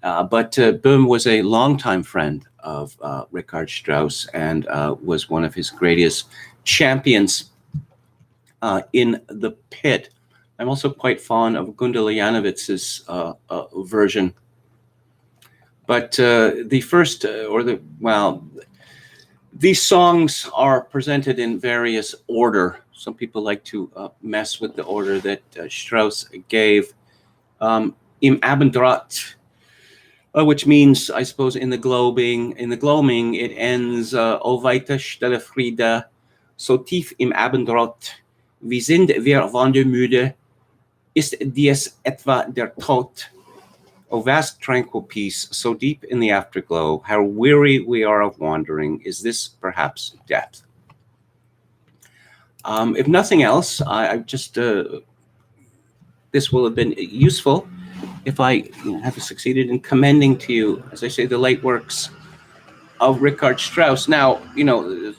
but Böhm was a longtime friend of Richard Strauss and was one of his greatest champions in the pit. I'm also quite fond of Gundula Janowitz's version. But the first, these songs are presented in various order. Some people like to mess with the order that Strauss gave. Im Abendrot, which means, I suppose, in the gloaming, it ends, O weite stille Friede, so tief im Abendrot, wie sind wir wandermüde, ist dies etwa der Tod? O vast tranquil peace, so deep in the afterglow, how weary we are of wandering, is this perhaps death? If nothing else, I just, this will have been useful if I have succeeded in commending to you, as I say, the late works of Richard Strauss. Now,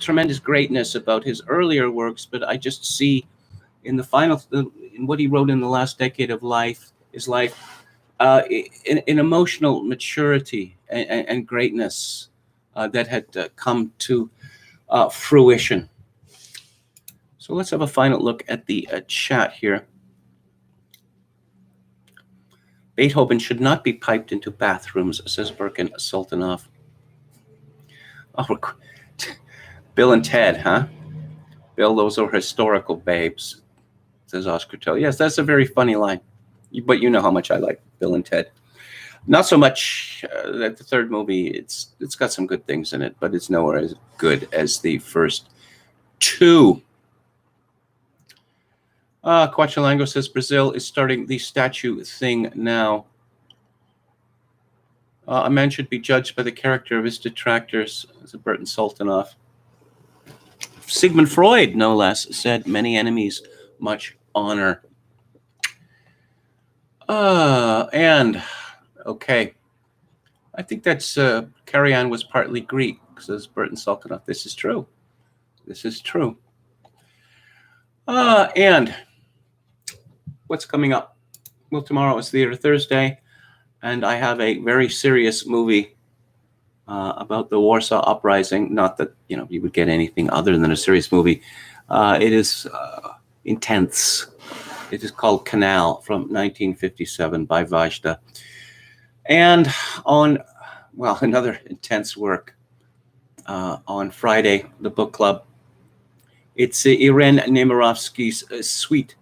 tremendous greatness about his earlier works, but I just see in in what he wrote in the last decade of his life, an emotional maturity and greatness that had come to fruition. So let's have a final look at the chat here. Beethoven should not be piped into bathrooms, says Birkin Sultanov. Oh, Bill and Ted, huh? Bill, those are historical babes, says Oscar Toe. Yes, that's a very funny line. But you know how much I like Bill and Ted. Not so much that the third movie, it's got some good things in it, but it's nowhere as good as the first two. Quachalango says Brazil is starting the statue thing now. A man should be judged by the character of his detractors, says Burton Sultanov. Sigmund Freud, no less, said many enemies, much honor. And okay, I think that's Carry On was partly Greek, says Burton Sultanov. This is true. This is true. And what's coming up? Well, tomorrow is Theater Thursday, and I have a very serious movie about the Warsaw Uprising. Not that, you would get anything other than a serious movie. It is intense. It is called Canal from 1957 by Vajda. And another intense work on Friday, the book club. It's Irene Nemirovsky's Suite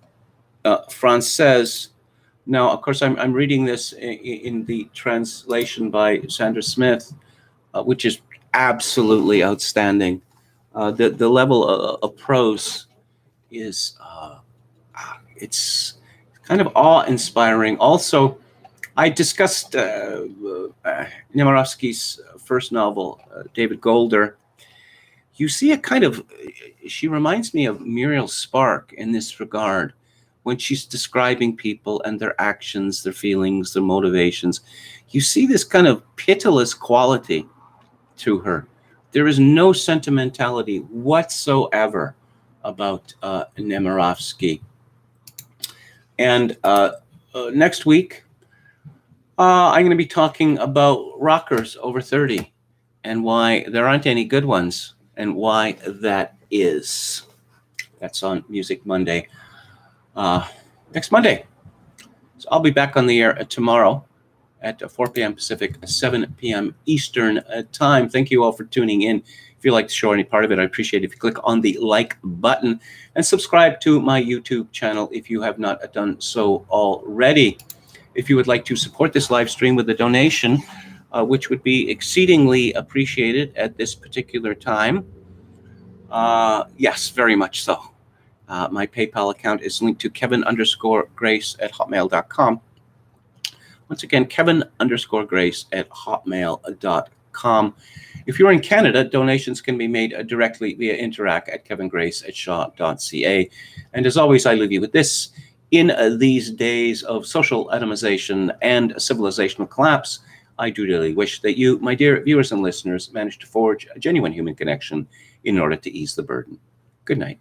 Française. Now, of course, I'm reading this in the translation by Sandra Smith, which is absolutely outstanding. The level of prose is it's kind of awe-inspiring. Also, I discussed Nemirovsky's first novel, David Golder. You see a kind of, she reminds me of Muriel Spark in this regard, when she's describing people and their actions, their feelings, their motivations. You see this kind of pitiless quality to her. There is no sentimentality whatsoever about Nemirovsky. And next week, I'm going to be talking about rockers over 30 and why there aren't any good ones and why that is. That's on Music Monday. Next Monday. So I'll be back on the air tomorrow at 4 p.m. Pacific, 7 p.m. Eastern time. Thank you all for tuning in. If you like the show or any part of it, I appreciate it if you click on the like button and subscribe to my YouTube channel if you have not done so already. If you would like to support this live stream with a donation, which would be exceedingly appreciated at this particular time, yes, very much so. My PayPal account is linked to Kevin_Grace@hotmail.com. Once again, Kevin_Grace@hotmail.com. If you're in Canada, donations can be made directly via interact@kevingrace@shaw.ca. And as always, I leave you with this. In these days of social atomization and civilizational collapse, I do really wish that you, my dear viewers and listeners, manage to forge a genuine human connection in order to ease the burden. Good night.